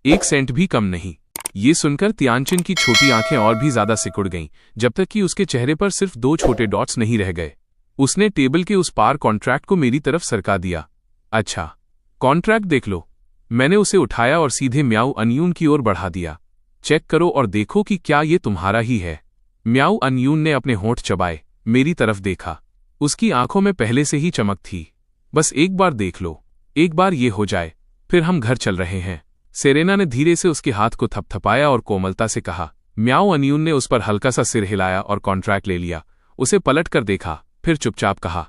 1 Saint भी कम नहीं। ये सुनकर तियानचिन की छोटी आंखें और भी ज्यादा सिकुड़ गईं, जब तक कि उसके चेहरे पर सिर्फ 2 छोटे डॉट्स नहीं रह गए। उसने टेबल के उस पार कॉन्ट्रैक्ट को मेरी तरफ सरका दिया। अच्छा, कॉन्ट्रैक्ट देख लो। मैंने उसे उठाया और सीधे म्याऊ अनयून की ओर बढ़ा दिया। चेक करो और देखो कि क्या ये तुम्हारा ही है। म्याऊ अनयून ने अपने होंठ चबाए मेरी तरफ देखा। उसकी आंखों में पहले से ही चमक थी। बस एक बार देख लो, एक बार ये हो जाए, फिर हम घर चल रहे हैं। सेरेना ने धीरे से उसके हाथ को थपथपाया और कोमलता से कहा। म्याऊ अनयून ने उस पर हल्का सा सिर हिलाया और कॉन्ट्रैक्ट ले लिया। उसे पलट कर देखा, फिर चुपचाप कहा,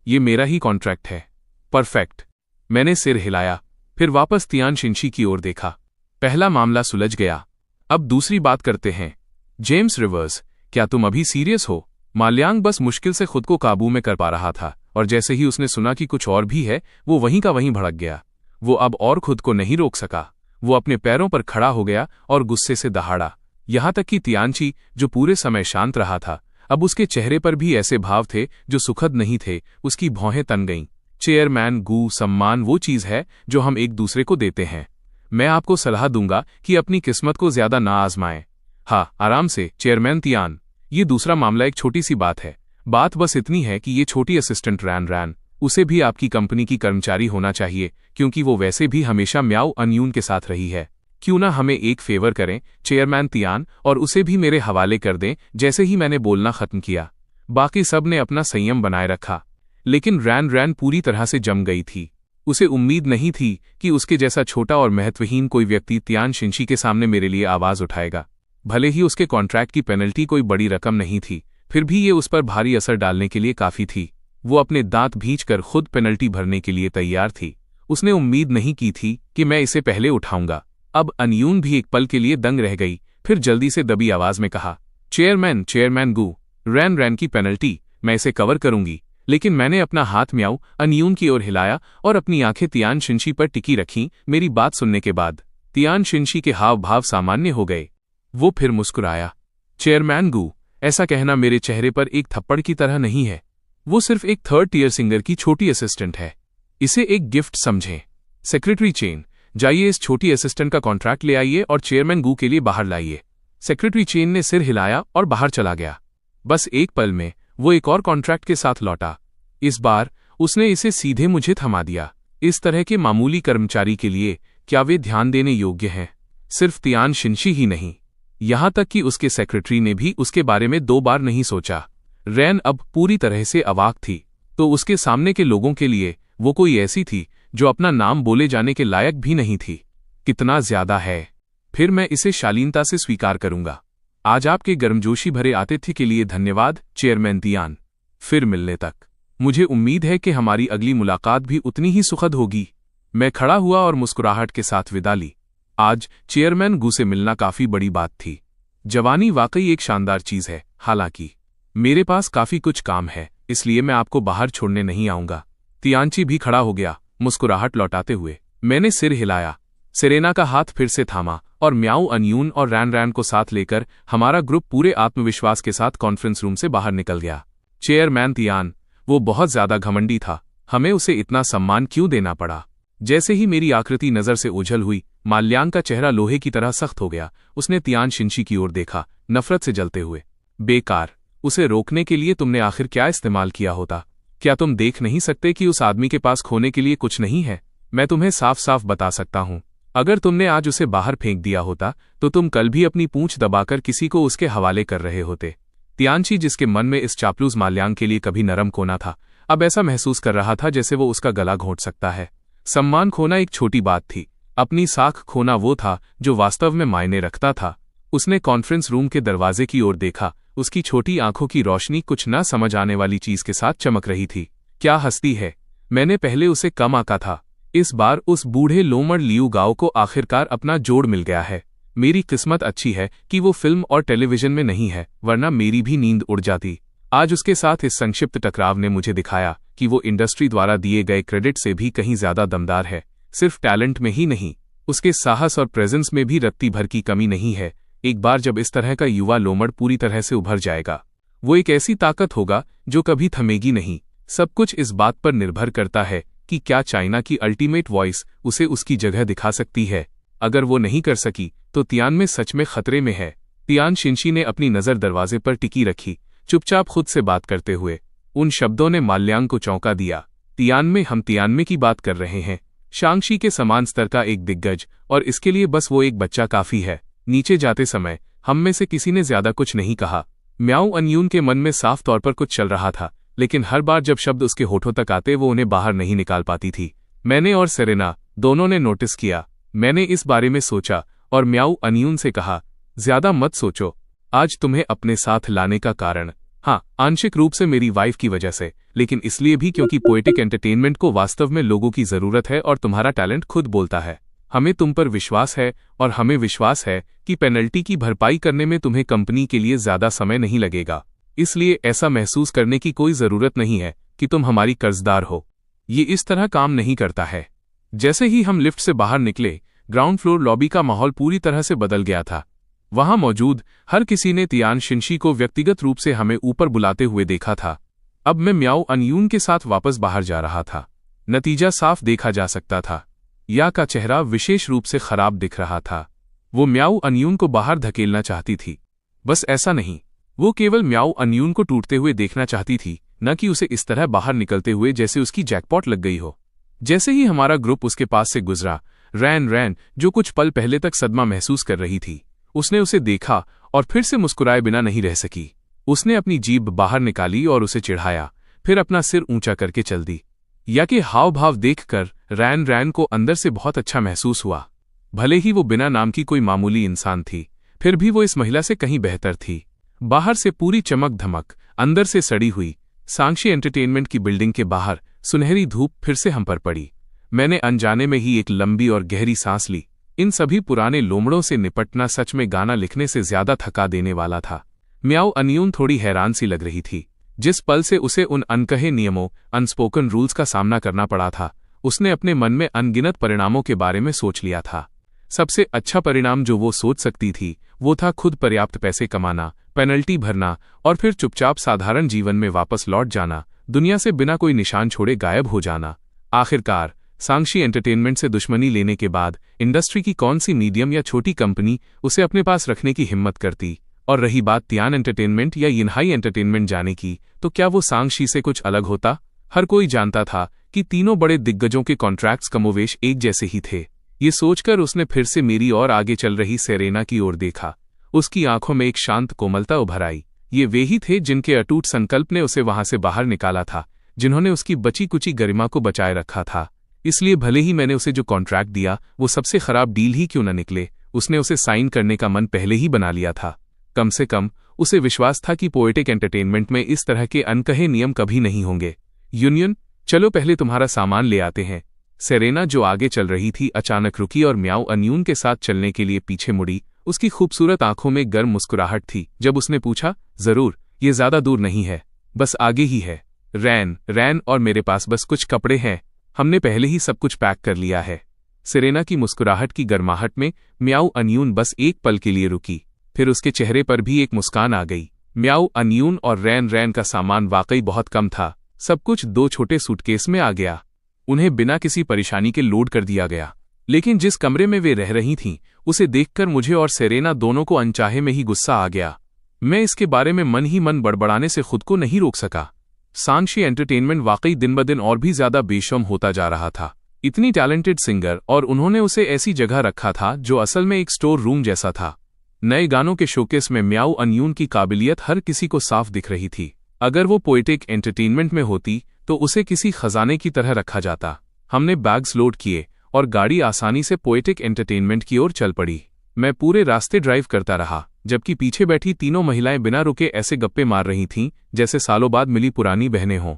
ये मेरा ही कॉन्ट्रैक्ट है। परफेक्ट। मैंने सिर हिलाया, फिर वापस तियानशिन की ओर देखा। पहला मामला सुलझ गया। अब दूसरी बात करते हैं। जेम्स रिवर्स, क्या तुम अभी सीरियस हो? माल्यांग बस मुश्किल से खुद को काबू में कर पा रहा था, और जैसे ही उसने सुना कि कुछ और भी है, वो वहीं का वहीं भड़क गया। वो अब और खुद को नहीं रोक सका। वो अपने पैरों पर खड़ा हो गया और गुस्से से दहाड़ा। यहां तक कि तियानची, जो पूरे समय शांत रहा था, अब उसके चेहरे पर भी ऐसे भाव थे जो सुखद नहीं थे। उसकी भौहें तन गईं। चेयरमैन गू, सम्मान वो चीज है जो हम एक दूसरे को देते हैं। मैं आपको सलाह दूंगा कि अपनी किस्मत को ज्यादा ना आजमाएं। हाँ, आराम से चेयरमैन तियान। ये दूसरा मामला एक छोटी सी बात है। बात बस इतनी है कि ये छोटी असिस्टेंट रैन, उसे भी आपकी कंपनी की कर्मचारी होना चाहिए, क्योंकि वो वैसे भी हमेशा म्याऊ अनयून के साथ रही है। क्यों ना हमें एक फेवर करें चेयरमैन तियान, और उसे भी मेरे हवाले कर दें। जैसे ही मैंने बोलना खत्म किया, बाकी सब ने अपना संयम बनाए रखा, लेकिन रैन पूरी तरह से जम गई थी। उसे उम्मीद नहीं थी कि उसके जैसा छोटा और महत्वहीन कोई व्यक्ति तियानशिन के सामने मेरे लिए आवाज उठाएगा। भले ही उसके कॉन्ट्रैक्ट की पेनल्टी कोई बड़ी रकम नहीं थी, फिर भी ये उस पर भारी असर डालने के लिए काफी थी। वो अपने दांत भींचकर खुद पेनल्टी भरने के लिए तैयार थी। उसने उम्मीद नहीं की थी कि मैं इसे पहले उठाऊंगा। अब अनयून भी एक पल के लिए दंग रह गई, फिर जल्दी से दबी आवाज में कहा, चेयरमैन गू, रैन की पेनल्टी मैं इसे कवर करूंगी। लेकिन मैंने अपना हाथ म्याऊ अनयून की ओर हिलाया और अपनी आंखें तियानशिन पर टिकी रखीं। मेरी बात सुनने के बाद तियानशिन के हाव भाव सामान्य हो गए। वो फिर मुस्कुराया। चेयरमैन गू, ऐसा कहना मेरे चेहरे पर एक थप्पड़ की तरह नहीं है। वो सिर्फ एक 3rd टियर सिंगर की छोटी असिस्टेंट है। इसे एक गिफ्ट समझें। सेक्रेटरी चेन, जाइए इस छोटी असिस्टेंट का कॉन्ट्रैक्ट ले आइए और चेयरमैन गू के लिए बाहर लाइए। सेक्रेटरी चेन ने सिर हिलाया और बाहर चला गया। बस एक पल में वो एक और कॉन्ट्रैक्ट के साथ लौटा। इस बार उसने इसे सीधे मुझे थमा दिया। इस तरह के मामूली कर्मचारी के लिए क्या वे ध्यान देने योग्य हैं? सिर्फ तियानशिन ही नहीं, यहां तक कि उसके सेक्रेटरी ने भी उसके बारे में 2 बार नहीं सोचा। रैन अब पूरी तरह से अवाक थी, तो उसके सामने के लोगों के लिए वो कोई ऐसी थी जो अपना नाम बोले जाने के लायक भी नहीं थी। कितना ज्यादा है। फिर मैं इसे शालीनता से स्वीकार करूंगा। आज आपके गर्मजोशी भरे आतिथ्य के लिए धन्यवाद चेयरमैन तियान। फिर मिलने तक। मुझे उम्मीद है कि हमारी अगली मुलाकात भी उतनी ही सुखद होगी। मैं खड़ा हुआ और मुस्कुराहट के साथ विदा ली। आज चेयरमैन गू से मिलना काफी बड़ी बात थी। जवानी वाकई एक शानदार चीज है। हालांकि मेरे पास काफी कुछ काम है, इसलिए मैं आपको बाहर छोड़ने नहीं आऊंगा। तियानची भी खड़ा हो गया, मुस्कुराहट लौटाते हुए। मैंने सिर हिलाया। सेरेना का हाथ फिर से थामा और म्याऊ अनयून और रैन को साथ लेकर हमारा ग्रुप पूरे आत्मविश्वास के साथ कॉन्फ्रेंस रूम से बाहर निकल गया। चेयरमैन तियान, वो बहुत ज्यादा घमंडी था। हमें उसे इतना सम्मान क्यों देना पड़ा? जैसे ही मेरी आकृति नजर से ओझल हुई, माल्यांग का चेहरा लोहे की तरह सख्त हो गया। उसने तियानशिन की ओर देखा, नफरत से जलते हुए। बेकार। उसे रोकने के लिए तुमने आखिर क्या इस्तेमाल किया होता? क्या तुम देख नहीं सकते कि उस आदमी के पास खोने के लिए कुछ नहीं है? मैं तुम्हें साफ साफ बता सकता हूं, अगर तुमने आज उसे बाहर फेंक दिया होता तो तुम कल भी अपनी पूंछ दबाकर किसी को उसके हवाले कर रहे होते। तियानची, जिसके मन में इस चापलूस माल्यांग के लिए कभी नरम कोना था, अब ऐसा महसूस कर रहा था जैसे वो उसका गला घोंट सकता है। सम्मान खोना एक छोटी बात थी, अपनी साख खोना वो था जो वास्तव में मायने रखता था। उसने कॉन्फ्रेंस रूम के दरवाजे की ओर देखा। उसकी छोटी आंखों की रोशनी कुछ न समझ आने वाली चीज के साथ चमक रही थी। क्या हस्ती है! मैंने पहले उसे कम आंका था। इस बार उस बूढ़े लोमड़ लियू गाओ को आखिरकार अपना जोड़ मिल गया है। मेरी किस्मत अच्छी है कि वो फिल्म और टेलीविजन में नहीं है, वरना मेरी भी नींद उड़ जाती। आज उसके साथ इस संक्षिप्त टकराव ने मुझे दिखाया कि वो इंडस्ट्री द्वारा दिए गए क्रेडिट से भी कहीं ज्यादा दमदार है। सिर्फ टैलेंट में ही नहीं, उसके साहस और प्रेजेंस में भी रत्ती भर की कमी नहीं है। एक बार जब इस तरह का युवा लोमड़ पूरी तरह से उभर जाएगा, वो एक ऐसी ताकत होगा जो कभी थमेगी नहीं। सब कुछ इस बात पर निर्भर करता है कि क्या चाइना की अल्टीमेट वॉइस उसे उसकी जगह दिखा सकती है। अगर वो नहीं कर सकी तो तियानमे सच में खतरे में है। तियान शिनशी ने अपनी नज़र दरवाजे पर टिकी रखी, चुपचाप खुद से बात करते हुए। उन शब्दों ने माल्यांग को चौंका दिया। तियानमे, हम तियानमे की बात कर रहे हैं, शांगशी के समान स्तर का एक दिग्गज, और इसके लिए बस वो एक बच्चा काफी है। नीचे जाते समय हम में से किसी ने ज्यादा कुछ नहीं कहा। म्याऊ अनयून के मन में साफ तौर पर कुछ चल रहा था, लेकिन हर बार जब शब्द उसके होठों तक आते वो उन्हें बाहर नहीं निकाल पाती थी। मैंने और सेरेना दोनों ने नोटिस किया। मैंने इस बारे में सोचा और म्याऊ अनयून से कहा, ज्यादा मत सोचो, आज तुम्हें अपने साथ लाने का कारण, हाँ, आंशिक रूप से मेरी वाइफ की वजह से, लेकिन इसलिए भी क्योंकि पोएटिक एंटरटेनमेंट को वास्तव में लोगों की जरूरत है और तुम्हारा टैलेंट खुद बोलता है। हमें तुम पर विश्वास है और हमें विश्वास है कि पेनल्टी की भरपाई करने में तुम्हें कंपनी के लिए ज्यादा समय नहीं लगेगा। इसलिए ऐसा महसूस करने की कोई जरूरत नहीं है कि तुम हमारी कर्जदार हो। ये इस तरह काम नहीं करता है। जैसे ही हम लिफ्ट से बाहर निकले, ग्राउंड फ्लोर लॉबी का माहौल पूरी तरह से बदल गया था। वहां मौजूद हर किसी ने तियान शिनशी को व्यक्तिगत रूप से हमें ऊपर बुलाते हुए देखा था। अब मैं म्याऊ अनयून के साथ वापस बाहर जा रहा था। नतीजा साफ देखा जा सकता था। या का चेहरा विशेष रूप से खराब दिख रहा था। वो म्याऊ अनयून को बाहर धकेलना चाहती थी। बस ऐसा नहीं, वो केवल म्याऊ अनयून को टूटते हुए देखना चाहती थी, न कि उसे इस तरह बाहर निकलते हुए जैसे उसकी जैकपॉट लग गई हो। जैसे ही हमारा ग्रुप उसके पास से गुजरा, रैन, जो कुछ पल पहले तक सदमा महसूस कर रही थी, उसने उसे देखा और फिर से मुस्कुराए बिना नहीं रह सकी। उसने अपनी जीभ बाहर निकाली और उसे चिढ़ाया, फिर अपना सिर ऊंचा करके चल दी। या के हाव भाव देखकर रैन को अंदर से बहुत अच्छा महसूस हुआ। भले ही वो बिना नाम की कोई मामूली इंसान थी, फिर भी वो इस महिला से कहीं बेहतर थी। बाहर से पूरी चमक धमक, अंदर से सड़ी हुई। सांक्षी एंटरटेनमेंट की बिल्डिंग के बाहर सुनहरी धूप फिर से हम पर पड़ी। मैंने अनजाने में ही एक लंबी और गहरी सांस ली। इन सभी पुराने लोमड़ों से निपटना सच में गाना लिखने से ज्यादा थका देने वाला था। म्याऊ अनयून थोड़ी हैरान सी लग रही थी। जिस पल से उसे उन अनकहे नियमों, अनस्पोकन रूल्स का सामना करना पड़ा था, उसने अपने मन में अनगिनत परिणामों के बारे में सोच लिया था। सबसे अच्छा परिणाम जो वो सोच सकती थी वो था खुद पर्याप्त पैसे कमाना, पेनल्टी भरना और फिर चुपचाप साधारण जीवन में वापस लौट जाना, दुनिया से बिना कोई निशान छोड़े गायब हो जाना। आखिरकार सांक्षी एंटरटेनमेंट से दुश्मनी लेने के बाद इंडस्ट्री की कौन सी मीडियम या छोटी कंपनी उसे अपने पास रखने की हिम्मत करती? और रही बात तियान एंटरटेनमेंट या यिनहाई एंटरटेनमेंट जाने की, तो क्या वो सांक्षी से कुछ अलग होता? हर कोई जानता था कि तीनों बड़े दिग्गजों के कॉन्ट्रैक्ट्स कमोवेश एक जैसे ही थे। ये सोचकर उसने फिर से मेरी और आगे चल रही सेरेना की ओर देखा। उसकी आंखों में एक शांत कोमलता उभर आई। ये वे ही थे जिनके अटूट संकल्प ने उसे वहां से बाहर निकाला था, जिन्होंने उसकी बची कुची गरिमा को बचाए रखा था। इसलिए भले ही मैंने उसे जो कॉन्ट्रैक्ट दिया वो सबसे खराब डील ही क्यों न निकले, उसने उसे साइन करने का मन पहले ही बना लिया था। कम से कम उसे विश्वास था कि पोएटिक एंटरटेनमेंट में इस तरह के अनकहे नियम कभी नहीं होंगे। यूनियन, चलो पहले तुम्हारा सामान ले आते हैं। सेरेना जो आगे चल रही थी अचानक रुकी और म्याऊ अनयून के साथ चलने के लिए पीछे मुड़ी। उसकी खूबसूरत आंखों में गर्म मुस्कुराहट थी जब उसने पूछा, जरूर, ये ज्यादा दूर नहीं है, बस आगे ही है। रैन और मेरे पास बस कुछ कपड़े हैं, हमने पहले ही सब कुछ पैक कर लिया है। सेरेना की मुस्कुराहट की गर्माहट में म्याऊ अनयून बस एक पल के लिए रुकी, फिर उसके चेहरे पर भी एक मुस्कान आ गई। म्याऊ अनयून और रैन का सामान वाकई बहुत कम था। सब कुछ 2 छोटे सूटकेस में आ गया। उन्हें बिना किसी परेशानी के लोड कर दिया गया। लेकिन जिस कमरे में वे रह रही थीं, उसे देखकर मुझे और सेरेना दोनों को अनचाहे में ही गुस्सा आ गया। मैं इसके बारे में मन ही मन बड़बड़ाने से खुद को नहीं रोक सका। सांक्षी एंटरटेनमेंट वाकई दिन ब दिन और भी ज्यादा बेशर्म होता जा रहा था। इतनी टैलेंटेड सिंगर और उन्होंने उसे ऐसी जगह रखा था जो असल में एक स्टोर रूम जैसा था। नए गानों के शोकेस में म्याऊ अनयून की काबिलियत हर किसी को साफ दिख रही थी। अगर वो पोएटिक एंटरटेनमेंट में होती तो उसे किसी खजाने की तरह रखा जाता। हमने बैग्स लोड किए और गाड़ी आसानी से पोएटिक एंटरटेनमेंट की ओर चल पड़ी। मैं पूरे रास्ते ड्राइव करता रहा, जबकि पीछे बैठी तीनों महिलाएं बिना रुके ऐसे गप्पे मार रही थीं जैसे सालों बाद मिली पुरानी बहनें हों।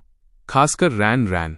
खासकर रैन।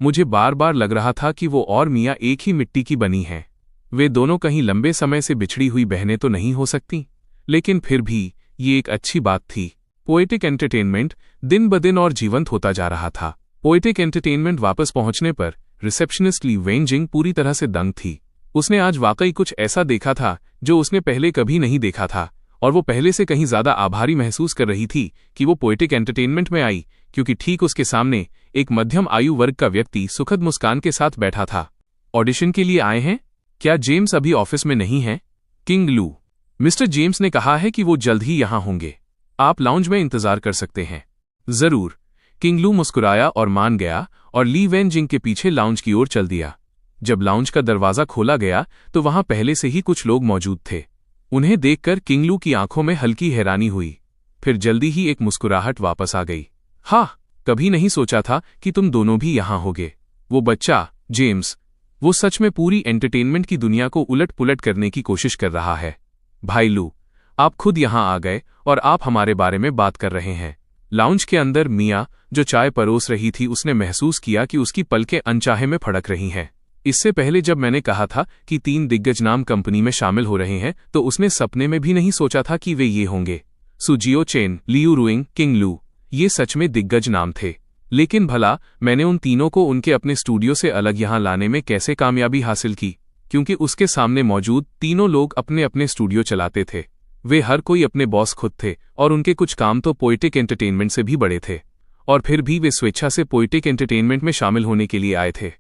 मुझे बार बार लग रहा था कि वो और मियाँ एक ही मिट्टी की बनी हैं। वे दोनों कहीं लंबे समय से बिछड़ी हुई बहनें तो नहीं हो सकती, लेकिन फिर भी ये एक अच्छी बात थी। पोएटिक एंटरटेनमेंट दिन ब दिन और जीवंत होता जा रहा था। पोएटिक एंटरटेनमेंट वापस पहुंचने पर रिसेप्शनिस्ट ली वेंजिंग पूरी तरह से दंग थी। उसने आज वाकई कुछ ऐसा देखा था जो उसने पहले कभी नहीं देखा था, और वो पहले से कहीं ज्यादा आभारी महसूस कर रही थी कि वो पोएटिक एंटरटेनमेंट में आई, क्योंकि ठीक उसके सामने एक मध्यम आयु वर्ग का व्यक्ति सुखद मुस्कान के साथ बैठा था। ऑडिशन के लिए आए हैं? क्या जेम्स अभी ऑफिस में नहीं है? किंग लू, मिस्टर जेम्स ने कहा है कि वो जल्द ही यहां होंगे। आप लाउंज में इंतजार कर सकते हैं। जरूर। किंग लू मुस्कुराया और मान गया और ली वेन जिंग के पीछे लाउंज की ओर चल दिया। जब लाउंज का दरवाजा खोला गया तो वहां पहले से ही कुछ लोग मौजूद थे। उन्हें देखकर किंग लू की आंखों में हल्की हैरानी हुई, फिर जल्दी ही एक मुस्कुराहट वापस आ गई। हाँ, कभी नहीं सोचा था कि तुम दोनों भी यहां होगे। वो बच्चा, जेम्स, वो सच में पूरी एंटरटेनमेंट की दुनिया को उलट पुलट करने की कोशिश कर रहा है। भाई लू, आप खुद यहां आ गए और आप हमारे बारे में बात कर रहे हैं। लाउंज के अंदर मिया, जो चाय परोस रही थी, उसने महसूस किया कि उसकी पलकें अनचाहे में फड़क रही हैं। इससे पहले जब मैंने कहा था कि 3 दिग्गज नाम कंपनी में शामिल हो रहे हैं, तो उसने सपने में भी नहीं सोचा था कि वे ये होंगे। सु जियो चेन, लियू रुइंग, किंग लू, ये सच में दिग्गज नाम थे। लेकिन भला मैंने उन तीनों को उनके अपने स्टूडियो से अलग यहां लाने में कैसे कामयाबी हासिल की? क्योंकि उसके सामने मौजूद तीनों लोग अपने अपने स्टूडियो चलाते थे। वे हर कोई अपने बॉस खुद थे और उनके कुछ काम तो पोएटिक एंटरटेनमेंट से भी बड़े थे। और फिर भी वे स्वेच्छा से पोएटिक एंटरटेनमेंट में शामिल होने के लिए आए थे।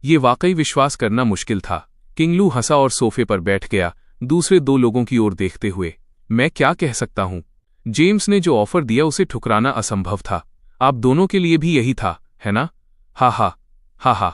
ये वाकई विश्वास करना मुश्किल था। किंग लू हंसा और सोफे पर बैठ गया, दूसरे 2 लोगों की ओर देखते हुए। मैं क्या कह सकता हूं? जेम्स ने जो ऑफर दिया उसे ठुकराना असंभव था। आप दोनों के लिए भी यही था, है ना? हा हा हा हा,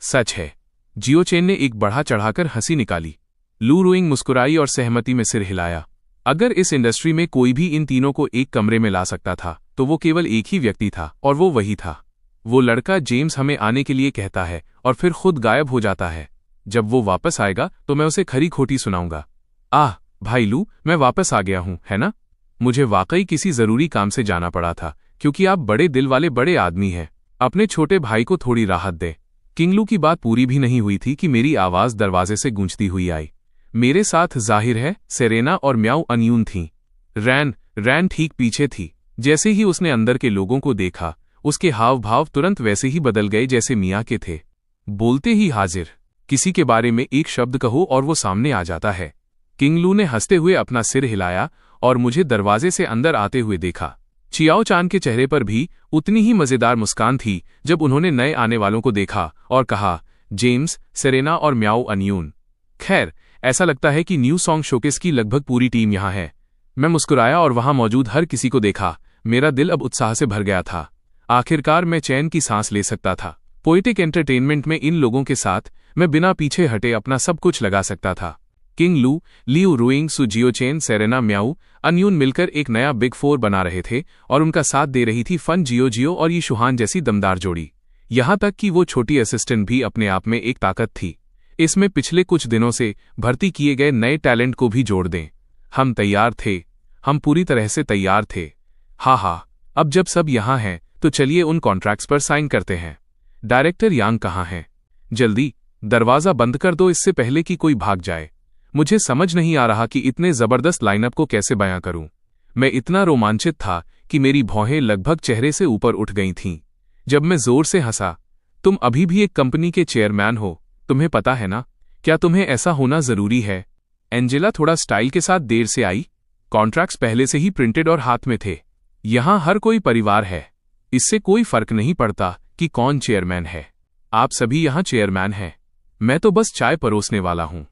सच है। जियो चेन ने एक बढ़ा चढ़ाकर हंसी निकाली। लू रुइंग मुस्कुराई और सहमति में सिर हिलाया। अगर इस इंडस्ट्री में कोई भी इन तीनों को एक कमरे में ला सकता था तो वो केवल एक ही व्यक्ति था, और वो वही था। वो लड़का जेम्स हमें आने के लिए कहता है और फिर खुद गायब हो जाता है। जब वो वापस आएगा तो मैं उसे खरी खोटी सुनाऊंगा। आह भाई लू, मैं वापस आ गया हूं, है ना? मुझे वाकई किसी जरूरी काम से जाना पड़ा था, क्योंकि आप बड़े दिल वाले बड़े आदमी हैं। अपने छोटे भाई को थोड़ी राहत दे। किंग लू की बात पूरी भी नहीं हुई थी कि मेरी आवाज दरवाजे से गूंजती हुई आई। मेरे साथ जाहिर है सेरेना और म्याऊ अनयून थीं। रैन ठीक पीछे थी। जैसे ही उसने अंदर के लोगों को देखा, उसके हाव भाव तुरंत वैसे ही बदल गए जैसे मिया के थे। बोलते ही हाजिर। किसी के बारे में एक शब्द कहो और वो सामने आ जाता है। किंग लू ने हंसते हुए अपना सिर हिलाया और मुझे दरवाजे से अंदर आते हुए देखा। चियाओ चान के चेहरे पर भी उतनी ही मजेदार मुस्कान थी जब उन्होंने नए आने वालों को देखा और कहा, जेम्स, सेरेना और म्याऊ अनयून। खैर, ऐसा लगता है कि न्यू सॉन्ग शोकेस की लगभग पूरी टीम यहां है। मैं मुस्कुराया और वहां मौजूद हर किसी को देखा। मेरा दिल अब उत्साह से भर गया था। आखिरकार मैं चैन की सांस ले सकता था। पोएटिक एंटरटेनमेंट में इन लोगों के साथ मैं बिना पीछे हटे अपना सब कुछ लगा सकता था। किंग लू, लियू रुइंग, सु जियो चेन, सेरेना, म्याऊ अनयून मिलकर एक नया बिग 4 बना रहे थे और उनका साथ दे रही थी फन जियो और ये शुहान जैसी दमदार जोड़ी। यहां तक कि वो छोटी असिस्टेंट भी अपने आप में एक ताकत थी। इसमें पिछले कुछ दिनों से भर्ती किए गए नए टैलेंट को भी जोड़ दें। हम तैयार थे। हम पूरी तरह से तैयार थे। हा, अब जब सब यहां हैं तो चलिए उन कॉन्ट्रैक्ट्स पर साइन करते हैं। डायरेक्टर यांग कहाँ हैं? जल्दी दरवाजा बंद कर दो, इससे पहले कि कोई भाग जाए। मुझे समझ नहीं आ रहा कि इतने जबरदस्त लाइनअप को कैसे बयां करूं। मैं इतना रोमांचित था कि मेरी भौहें लगभग चेहरे से ऊपर उठ गई थीं। जब मैं जोर से हंसा, तुम अभी भी एक कंपनी के चेयरमैन हो, तुम्हें पता है ना? क्या तुम्हें ऐसा होना जरूरी है? एंजेला थोड़ा स्टाइल के साथ देर से आई। कॉन्ट्रैक्ट्स पहले से ही प्रिंटेड और हाथ में थे। यहां हर कोई परिवार है। इससे कोई फर्क नहीं पड़ता कि कौन चेयरमैन है। आप सभी यहां चेयरमैन हैं। मैं तो बस चाय परोसने वाला हूं।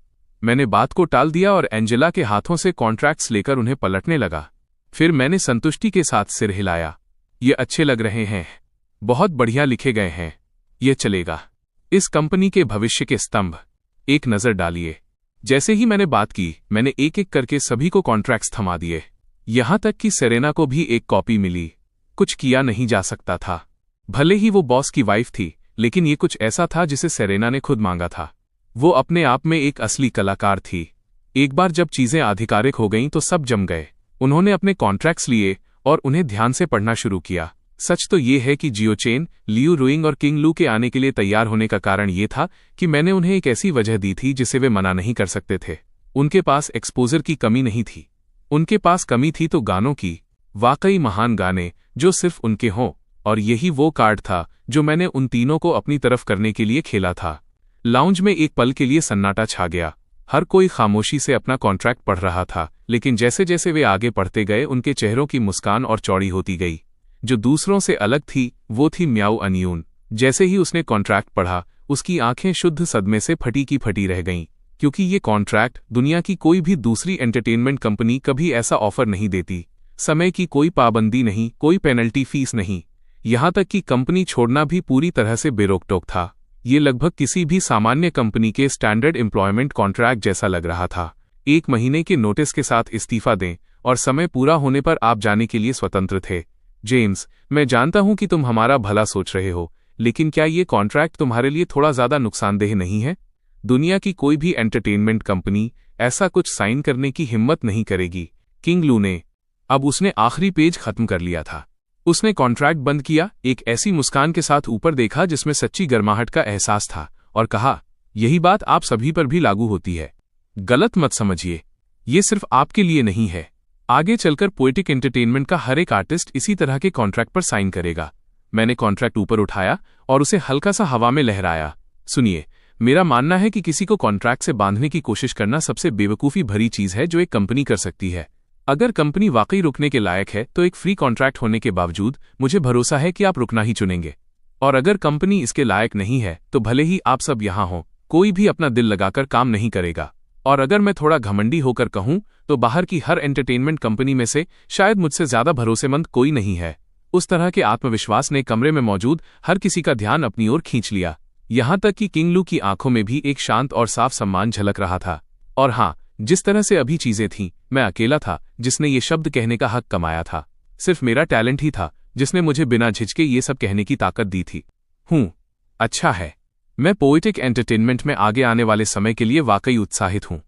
मैंने बात को टाल दिया और एंजेला के हाथों से कॉन्ट्रैक्ट्स लेकर उन्हें पलटने लगा। फिर मैंने संतुष्टि के साथ सिर हिलाया। ये अच्छे लग रहे हैं। बहुत बढ़िया लिखे गए हैं। ये चलेगा। इस कंपनी के भविष्य के स्तंभ। एक नजर डालिए। जैसे ही मैंने बात की, मैंने एक एक करके सभी को कॉन्ट्रैक्ट्स थमा दिए। यहां तक कि सेरेना को भी एक कॉपी मिली। कुछ किया नहीं जा सकता था। भले ही वो बॉस की वाइफ थी, लेकिन ये कुछ ऐसा था जिसे सेरेना ने खुद मांगा था। वो अपने आप में एक असली कलाकार थी। एक बार जब चीजें आधिकारिक हो गईं तो सब जम गए। उन्होंने अपने कॉन्ट्रैक्ट्स लिए और उन्हें ध्यान से पढ़ना शुरू किया। सच तो ये है कि जियो चेन, लियू रुइंग और किंग लू के आने के लिए तैयार होने का कारण ये था कि मैंने उन्हें एक ऐसी वजह दी थी जिसे वे मना नहीं कर सकते थे। उनके पास एक्सपोजर की कमी नहीं थी। उनके पास कमी थी तो गानों की। वाकई महान गाने जो सिर्फ उनके हों। और यही वो कार्ड था जो मैंने उन तीनों को अपनी तरफ करने के लिए खेला था। लाउंज में एक पल के लिए सन्नाटा छा गया। हर कोई खामोशी से अपना कॉन्ट्रैक्ट पढ़ रहा था, लेकिन जैसे जैसे वे आगे पढ़ते गए उनके चेहरों की मुस्कान और चौड़ी होती गई। जो दूसरों से अलग थी वो थी म्याऊ अनयून। जैसे ही उसने कॉन्ट्रैक्ट पढ़ा, उसकी आंखें शुद्ध सदमे से फटी की फटी रह गईं। क्योंकि ये कॉन्ट्रैक्ट दुनिया की कोई भी दूसरी एंटरटेनमेंट कंपनी कभी ऐसा ऑफर नहीं देती। समय की कोई पाबंदी नहीं, कोई पेनल्टी फीस नहीं, यहां तक कि कंपनी छोड़ना भी पूरी तरह से बेरोक-टोक था। ये लगभग किसी भी सामान्य कंपनी के स्टैंडर्ड एम्प्लॉयमेंट कॉन्ट्रैक्ट जैसा लग रहा था। 1 महीने के नोटिस के साथ इस्तीफा दें और समय पूरा होने पर आप जाने के लिए स्वतंत्र थे। जेम्स, मैं जानता हूं कि तुम हमारा भला सोच रहे हो, लेकिन क्या ये कॉन्ट्रैक्ट तुम्हारे लिए थोड़ा ज्यादा नुकसानदेह नहीं है? दुनिया की कोई भी एंटरटेनमेंट कंपनी ऐसा कुछ साइन करने की हिम्मत नहीं करेगी। किंग लू ने अब उसने आखिरी पेज खत्म कर लिया था। उसने कॉन्ट्रैक्ट बंद किया, एक ऐसी मुस्कान के साथ ऊपर देखा जिसमें सच्ची गर्माहट का एहसास था, और कहा, यही बात आप सभी पर भी लागू होती है। गलत मत समझिए, ये सिर्फ आपके लिए नहीं है। आगे चलकर पोएटिक एंटरटेनमेंट का हर एक आर्टिस्ट इसी तरह के कॉन्ट्रैक्ट पर साइन करेगा। मैंने कॉन्ट्रैक्ट ऊपर उठाया और उसे हल्का सा हवा में लहराया। सुनिए, मेरा मानना है कि किसी को कॉन्ट्रैक्ट से बांधने की कोशिश करना सबसे बेवकूफ़ी भरी चीज़ है जो एक कंपनी कर सकती है। अगर कंपनी वाकई रुकने के लायक है तो एक फ्री कॉन्ट्रैक्ट होने के बावजूद मुझे भरोसा है कि आप रुकना ही चुनेंगे। और अगर कंपनी इसके लायक नहीं है तो भले ही आप सब यहाँ हों, कोई भी अपना दिल लगाकर काम नहीं करेगा। और अगर मैं थोड़ा घमंडी होकर कहूँ तो बाहर की हर एंटरटेनमेंट कंपनी में से शायद मुझसे ज़्यादा भरोसेमंद कोई नहीं है। उस तरह के आत्मविश्वास ने कमरे में मौजूद हर किसी का ध्यान अपनी ओर खींच लिया, यहाँ तक कि किंग लू की आंखों में भी एक शांत और साफ सम्मान झलक रहा था। और हाँ, जिस तरह से अभी चीजें थीं, मैं अकेला था जिसने ये शब्द कहने का हक कमाया था। सिर्फ मेरा टैलेंट ही था जिसने मुझे बिना झिझके ये सब कहने की ताकत दी थी। अच्छा है, मैं पोएटिक एंटरटेनमेंट में आगे आने वाले समय के लिए वाकई उत्साहित हूँ।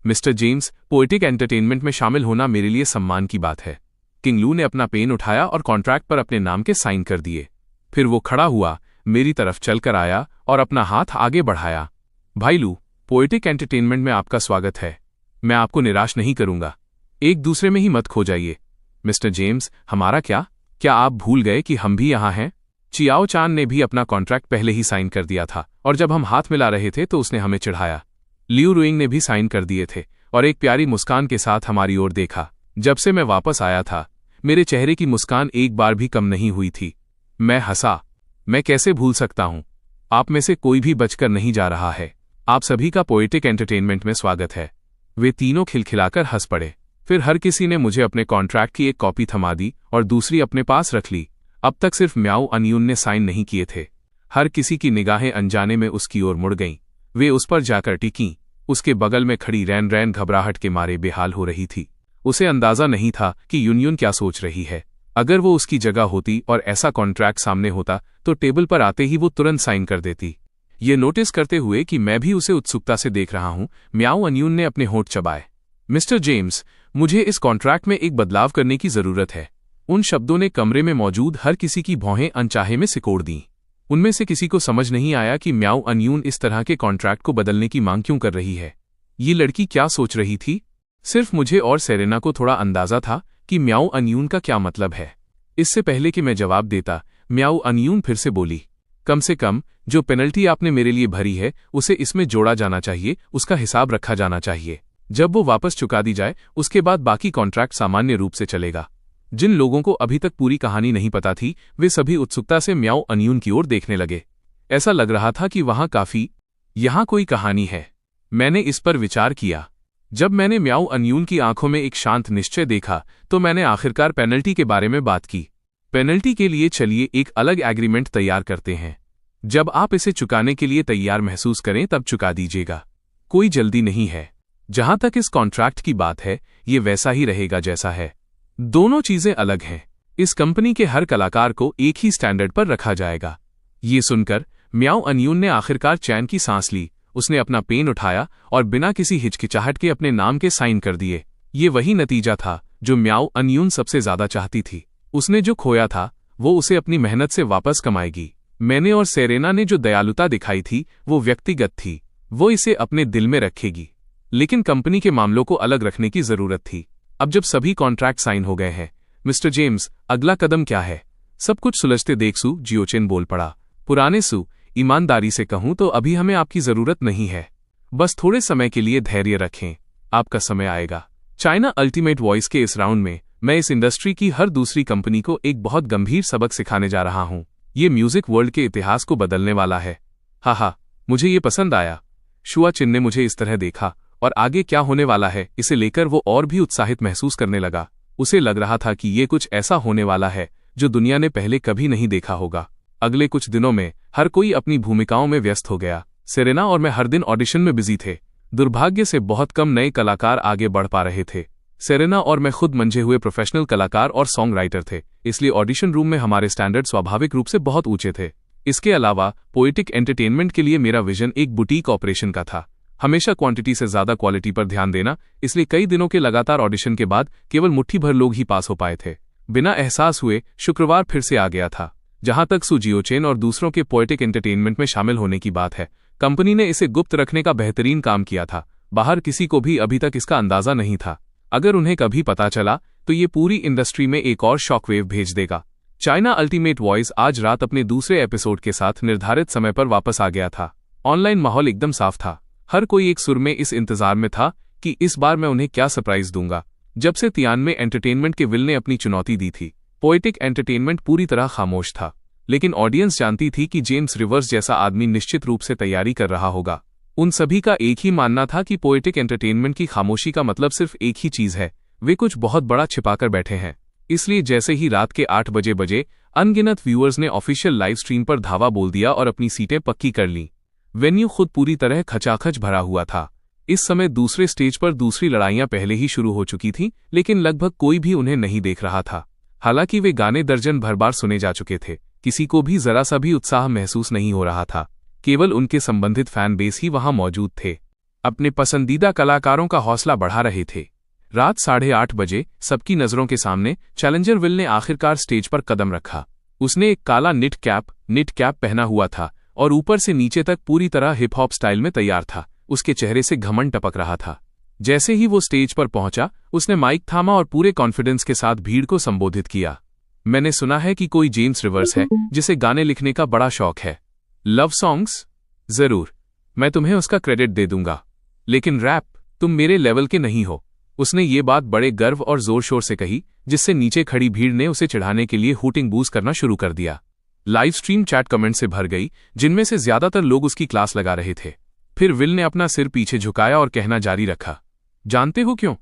मिस्टर जेम्स, पोएटिक एंटरटेनमेंट में शामिल होना मेरे लिए सम्मान की बात है। किंग लू ने अपना पेन उठाया और कॉन्ट्रैक्ट पर अपने नाम के साइन कर दिए। फिर वो खड़ा हुआ, मेरी तरफ चलकर आया और अपना हाथ आगे बढ़ाया। भाई लू, पोएटिक एंटरटेनमेंट में आपका स्वागत है। मैं आपको निराश नहीं करूंगा। एक दूसरे में ही मत खो जाइए। मिस्टर जेम्स, हमारा क्या आप भूल गए कि हम भी यहाँ हैं? चियाओ चान ने भी अपना कॉन्ट्रैक्ट पहले ही साइन कर दिया था और जब हम हाथ मिला रहे थे तो उसने हमें चिढ़ाया। लियू रुइंग ने भी साइन कर दिए थे और एक प्यारी मुस्कान के साथ हमारी ओर देखा। जब से मैं वापस आया था, मेरे चेहरे की मुस्कान एक बार भी कम नहीं हुई थी। मैं हंसा। मैं कैसे भूल सकता हूँ? आप में से कोई भी बचकर नहीं जा रहा है। आप सभी का पोएटिक एंटरटेनमेंट में स्वागत है। वे तीनों खिलखिलाकर हंस पड़े। फिर हर किसी ने मुझे अपने कॉन्ट्रैक्ट की एक कॉपी थमा दी और दूसरी अपने पास रख ली। अब तक सिर्फ म्याओ अनयून ने साइन नहीं किए थे। हर किसी की निगाहें अनजाने में उसकी ओर मुड़ गईं। वे उस पर जाकर टिकीं। उसके बगल में खड़ी रैन रैन घबराहट के मारे बेहाल हो रही थी। उसे अंदाजा नहीं था कि यूनियन क्या सोच रही है। अगर वो उसकी जगह होती और ऐसा कॉन्ट्रैक्ट सामने होता तो टेबल पर आते ही वो तुरंत साइन कर देती। ये नोटिस करते हुए कि मैं भी उसे उत्सुकता से देख रहा हूं, म्याओ अनयून ने अपने होंठ चबाए। मिस्टर जेम्स, मुझे इस कॉन्ट्रैक्ट में एक बदलाव करने की जरूरत है। उन शब्दों ने कमरे में मौजूद हर किसी की भौहें अनचाहे में सिकोड़ दीं। उनमें से किसी को समझ नहीं आया कि म्याओ अनयून इस तरह के कॉन्ट्रैक्ट को बदलने की मांग क्यों कर रही है। ये लड़की क्या सोच रही थी? सिर्फ मुझे और सेरेना को थोड़ा अंदाजा था कि म्याओ अनयून का क्या मतलब है। इससे पहले कि मैं जवाब देता, म्याओ अनयून फिर से बोली, कम से कम जो पेनल्टी आपने मेरे लिए भरी है उसे इसमें जोड़ा जाना चाहिए, उसका हिसाब रखा जाना चाहिए। जब वो वापस चुका दी जाए उसके बाद बाकी कॉन्ट्रैक्ट सामान्य रूप से चलेगा। जिन लोगों को अभी तक पूरी कहानी नहीं पता थी वे सभी उत्सुकता से म्याओ अनयून की ओर देखने लगे। ऐसा लग रहा था कि यहाँ कोई कहानी है। मैंने इस पर विचार किया। जब मैंने म्याओ अनयून की आंखों में एक शांत निश्चय देखा तो मैंने आखिरकार पेनल्टी के बारे में बात की। पेनल्टी के लिए चलिए एक अलग एग्रीमेंट तैयार करते हैं। जब आप इसे चुकाने के लिए तैयार महसूस करें तब चुका दीजिएगा। कोई जल्दी नहीं है। जहां तक इस कॉन्ट्रैक्ट की बात है, ये वैसा ही रहेगा जैसा है। दोनों चीजें अलग हैं। इस कंपनी के हर कलाकार को एक ही स्टैंडर्ड पर रखा जाएगा। ये सुनकर म्याओ अनयून ने आखिरकार चैन की सांस ली। उसने अपना पेन उठाया और बिना किसी हिचकिचाहट के अपने नाम के साइन कर दिए। ये वही नतीजा था जो म्याओ अनयून सबसे ज्यादा चाहती थी। उसने जो खोया था वो उसे अपनी मेहनत से वापस कमाएगी। मैंने और सेरेना ने जो दयालुता दिखाई थी वो व्यक्तिगत थी। वो इसे अपने दिल में रखेगी, लेकिन कंपनी के मामलों को अलग रखने की जरूरत थी। अब जब सभी कॉन्ट्रैक्ट साइन हो गए हैं, मिस्टर जेम्स, अगला कदम क्या है? सब कुछ सुलझते देख सू जियोचेन बोल पड़ा। पुराने सू, ईमानदारी से कहूं तो अभी हमें आपकी जरूरत नहीं है। बस थोड़े समय के लिए धैर्य रखें, आपका समय आएगा। चाइना अल्टीमेट वॉइस के इस राउंड में मैं इस इंडस्ट्री की हर दूसरी कंपनी को एक बहुत गंभीर सबक सिखाने जा रहा हूं। ये म्यूजिक वर्ल्ड के इतिहास को बदलने वाला है। हा, मुझे ये पसंद आया। शुआ चिन ने मुझे इस तरह देखा और आगे क्या होने वाला है इसे लेकर वो और भी उत्साहित महसूस करने लगा। उसे लग रहा था कि ये कुछ ऐसा होने वाला है जो दुनिया ने पहले कभी नहीं देखा होगा। अगले कुछ दिनों में हर कोई अपनी भूमिकाओं में व्यस्त हो गया। सेरेना और मैं हर दिन ऑडिशन में बिजी थे। दुर्भाग्य से बहुत कम नए कलाकार आगे बढ़ पा रहे थे। सेरेना और मैं खुद मंझे हुए प्रोफेशनल कलाकार और सॉन्ग राइटर थे, इसलिए ऑडिशन रूम में हमारे स्टैंडर्ड स्वाभाविक रूप से बहुत ऊंचे थे। इसके अलावा पोएटिक एंटरटेनमेंट के लिए मेरा विजन एक बुटीक ऑपरेशन का था, हमेशा क्वांटिटी से ज्यादा क्वालिटी पर ध्यान देना। इसलिए कई दिनों के लगातार ऑडिशन के बाद केवल मुट्ठी भर लोग ही पास हो पाए थे। बिना एहसास हुए शुक्रवार फिर से आ गया था। जहां तक सू जियोचेन और दूसरों के पोएटिक एंटरटेनमेंट में शामिल होने की बात है, कंपनी ने इसे गुप्त रखने का बेहतरीन काम किया था। बाहर किसी को भी अभी तक इसका अंदाजा नहीं था। अगर उन्हें कभी पता चला तो ये पूरी इंडस्ट्री में एक और शॉकवेव भेज देगा। चाइना अल्टीमेट वॉइस आज रात अपने दूसरे एपिसोड के साथ निर्धारित समय पर वापस आ गया था। ऑनलाइन माहौल एकदम साफ था। हर कोई एक सुर में इस इंतजार में था कि इस बार मैं उन्हें क्या सरप्राइज दूंगा। जब से तियानवे एंटरटेनमेंट के विल ने अपनी चुनौती दी थी, पोएटिक एंटरटेनमेंट पूरी तरह खामोश था। लेकिन ऑडियंस जानती थी कि जेम्स रिवर्स जैसा आदमी निश्चित रूप से तैयारी कर रहा होगा। उन सभी का एक ही मानना था कि पोएटिक एंटरटेनमेंट की खामोशी का मतलब सिर्फ एक ही चीज है, वे कुछ बहुत बड़ा छिपाकर बैठे हैं। इसलिए जैसे ही रात के 8 बजे अनगिनत व्यूअर्स ने ऑफिशियल लाइव स्ट्रीम पर धावा बोल दिया और अपनी सीटें पक्की कर लीं। वेन्यू खुद पूरी तरह खचाखच भरा हुआ था। इस समय दूसरे स्टेज पर दूसरी लड़ाइयां पहले ही शुरू हो चुकी थीं, लेकिन लगभग कोई भी उन्हें नहीं देख रहा था। हालांकि वे गाने दर्जन भर बार सुने जा चुके थे, किसी को भी जरा सा भी उत्साह महसूस नहीं हो रहा था। केवल उनके संबंधित फैन बेस ही वहां मौजूद थे, अपने पसंदीदा कलाकारों का हौसला बढ़ा रहे थे। रात 8:30 बजे सबकी नजरों के सामने चैलेंजर विल ने आखिरकार स्टेज पर कदम रखा। उसने एक काला निट कैप पहना हुआ था और ऊपर से नीचे तक पूरी तरह हिप हॉप स्टाइल में तैयार था। उसके चेहरे से घमंड टपक रहा था। जैसे ही वो स्टेज पर पहुंचा, उसने माइक थामा और पूरे कॉन्फिडेंस के साथ भीड़ को संबोधित किया। मैंने सुना है कि कोई जेम्स रिवर्स है जिसे गाने लिखने का बड़ा शौक है। Love songs? जरूर, मैं तुम्हें उसका क्रेडिट दे दूंगा, लेकिन रैप तुम मेरे लेवल के नहीं हो। उसने ये बात बड़े गर्व और जोर शोर से कही, जिससे नीचे खड़ी भीड़ ने उसे चिढ़ाने के लिए हूटिंग बूज करना शुरू कर दिया। लाइव स्ट्रीम चैट कमेंट से भर गई, जिनमें से ज्यादातर लोग उसकी क्लास लगा रहे थे। फिर विल ने अपना सिर पीछे झुकाया और कहना जारी रखा, जानते हो क्यों?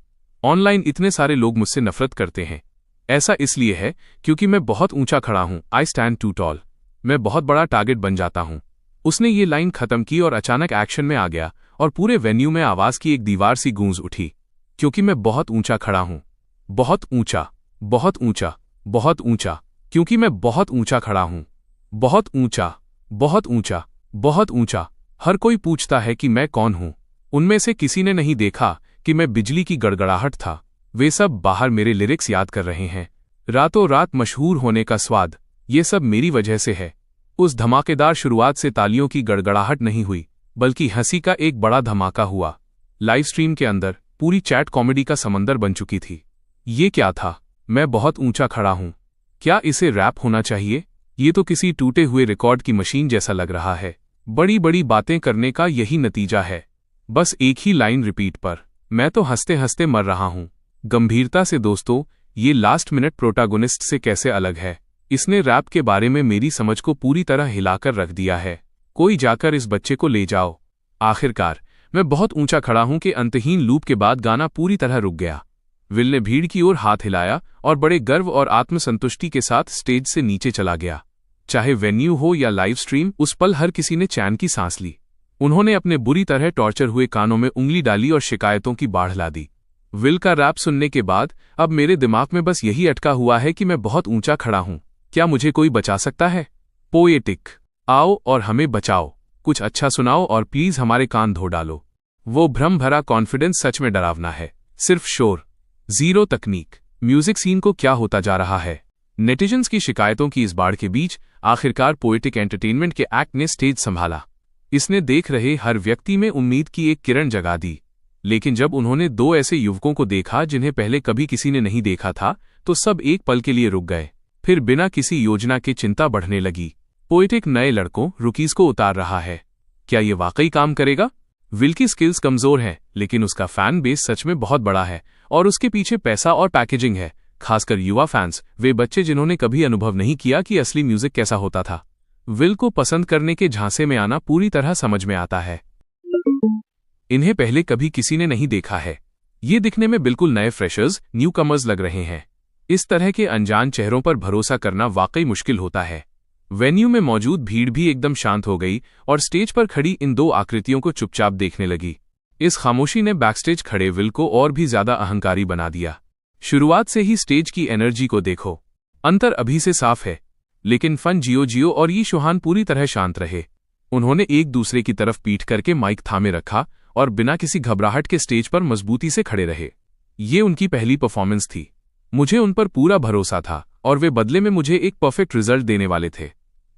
ऑनलाइन इतने सारे लोग मुझसे नफरत करते हैं। ऐसा इसलिए है क्योंकि मैं बहुत ऊंचा खड़ा हूं। I stand too tall. मैं बहुत बड़ा टारगेट बन जाता हूं। उसने ये लाइन खत्म की और अचानक एक्शन में आ गया और पूरे वेन्यू में आवाज की एक दीवार सी गूंज उठी। क्योंकि मैं बहुत ऊंचा खड़ा हूं। बहुत ऊंचा, बहुत ऊंचा, बहुत ऊंचा। क्योंकि मैं बहुत ऊंचा खड़ा हूं। बहुत ऊंचा, बहुत ऊंचा, बहुत ऊंचा। हर कोई पूछता है कि मैं कौन हूं। उनमें से किसी ने नहीं देखा कि मैं बिजली की गड़गड़ाहट था। वे सब बाहर मेरे लिरिक्स याद कर रहे हैं। रातों रात मशहूर होने का स्वाद, ये सब मेरी वजह से है। उस धमाकेदार शुरुआत से तालियों की गड़गड़ाहट नहीं हुई, बल्कि हंसी का एक बड़ा धमाका हुआ। लाइव स्ट्रीम के अंदर पूरी चैट कॉमेडी का समंदर बन चुकी थी। ये क्या था? मैं बहुत ऊंचा खड़ा हूं। क्या इसे रैप होना चाहिए? ये तो किसी टूटे हुए रिकॉर्ड की मशीन जैसा लग रहा है। बड़ी बड़ी बातें करने का यही नतीजा है, बस एक ही लाइन रिपीट पर। मैं तो हंसते हंसते मर रहा हूं। गंभीरता से दोस्तों, ये लास्ट मिनट प्रोटागोनिस्ट से कैसे अलग है? इसने रैप के बारे में मेरी समझ को पूरी तरह हिलाकर रख दिया है। कोई जाकर इस बच्चे को ले जाओ। आखिरकार मैं बहुत ऊंचा खड़ा हूं के अंतहीन लूप के बाद गाना पूरी तरह रुक गया। विल ने भीड़ की ओर हाथ हिलाया और बड़े गर्व और आत्मसंतुष्टि के साथ स्टेज से नीचे चला गया। चाहे वेन्यू हो या लाइव स्ट्रीम, उस पल हर किसी ने चैन की सांस ली। उन्होंने अपने बुरी तरह टॉर्चर हुए कानों में उंगली डाली और शिकायतों की बाढ़ ला दी। विल का रैप सुनने के बाद अब मेरे दिमाग में बस यही अटका हुआ है कि मैं बहुत ऊंचा खड़ा हूं। क्या मुझे कोई बचा सकता है? पोएटिक, आओ और हमें बचाओ। कुछ अच्छा सुनाओ और प्लीज हमारे कान धो डालो। वो भ्रम भरा कॉन्फिडेंस सच में डरावना है। सिर्फ शोर, जीरो तकनीक। म्यूजिक सीन को क्या होता जा रहा है? नेटिजन्स की शिकायतों की इस बाढ़ के बीच आखिरकार पोएटिक एंटरटेनमेंट के एक्ट ने स्टेज संभाला। इसने देख रहे हर व्यक्ति में उम्मीद की एक किरण जगा दी। लेकिन जब उन्होंने दो ऐसे युवकों को देखा जिन्हें पहले कभी किसी ने नहीं देखा था, तो सब एक पल के लिए रुक गए। फिर बिना किसी योजना के चिंता बढ़ने लगी। पोएटिक नए लड़कों, रुकीज को उतार रहा है। क्या ये वाकई काम करेगा? विल की स्किल्स कमजोर हैं, लेकिन उसका फैन बेस सच में बहुत बड़ा है और उसके पीछे पैसा और पैकेजिंग है। खासकर युवा फैंस, वे बच्चे जिन्होंने कभी अनुभव नहीं किया कि असली म्यूजिक कैसा होता था। विल को पसंद करने के झांसे में आना पूरी तरह समझ में आता है। इन्हें पहले कभी किसी ने नहीं देखा है। ये दिखने में बिल्कुल नए फ्रेशर्स, न्यू कमर्स लग रहे हैं। इस तरह के अनजान चेहरों पर भरोसा करना वाकई मुश्किल होता है। वेन्यू में मौजूद भीड़ भी एकदम शांत हो गई और स्टेज पर खड़ी इन दो आकृतियों को चुपचाप देखने लगी। इस खामोशी ने बैकस्टेज खड़े विल को और भी ज्यादा अहंकारी बना दिया। शुरुआत से ही स्टेज की एनर्जी को देखो, अंतर अभी से साफ है। लेकिन फन जियो और यी शुहान पूरी तरह शांत रहे। उन्होंने एक दूसरे की तरफ पीठ करके माइक थामे रखा और बिना किसी घबराहट के स्टेज पर मजबूती से खड़े रहे। ये उनकी पहली परफॉर्मेंस थी। मुझे उन पर पूरा भरोसा था और वे बदले में मुझे एक परफेक्ट रिजल्ट देने वाले थे।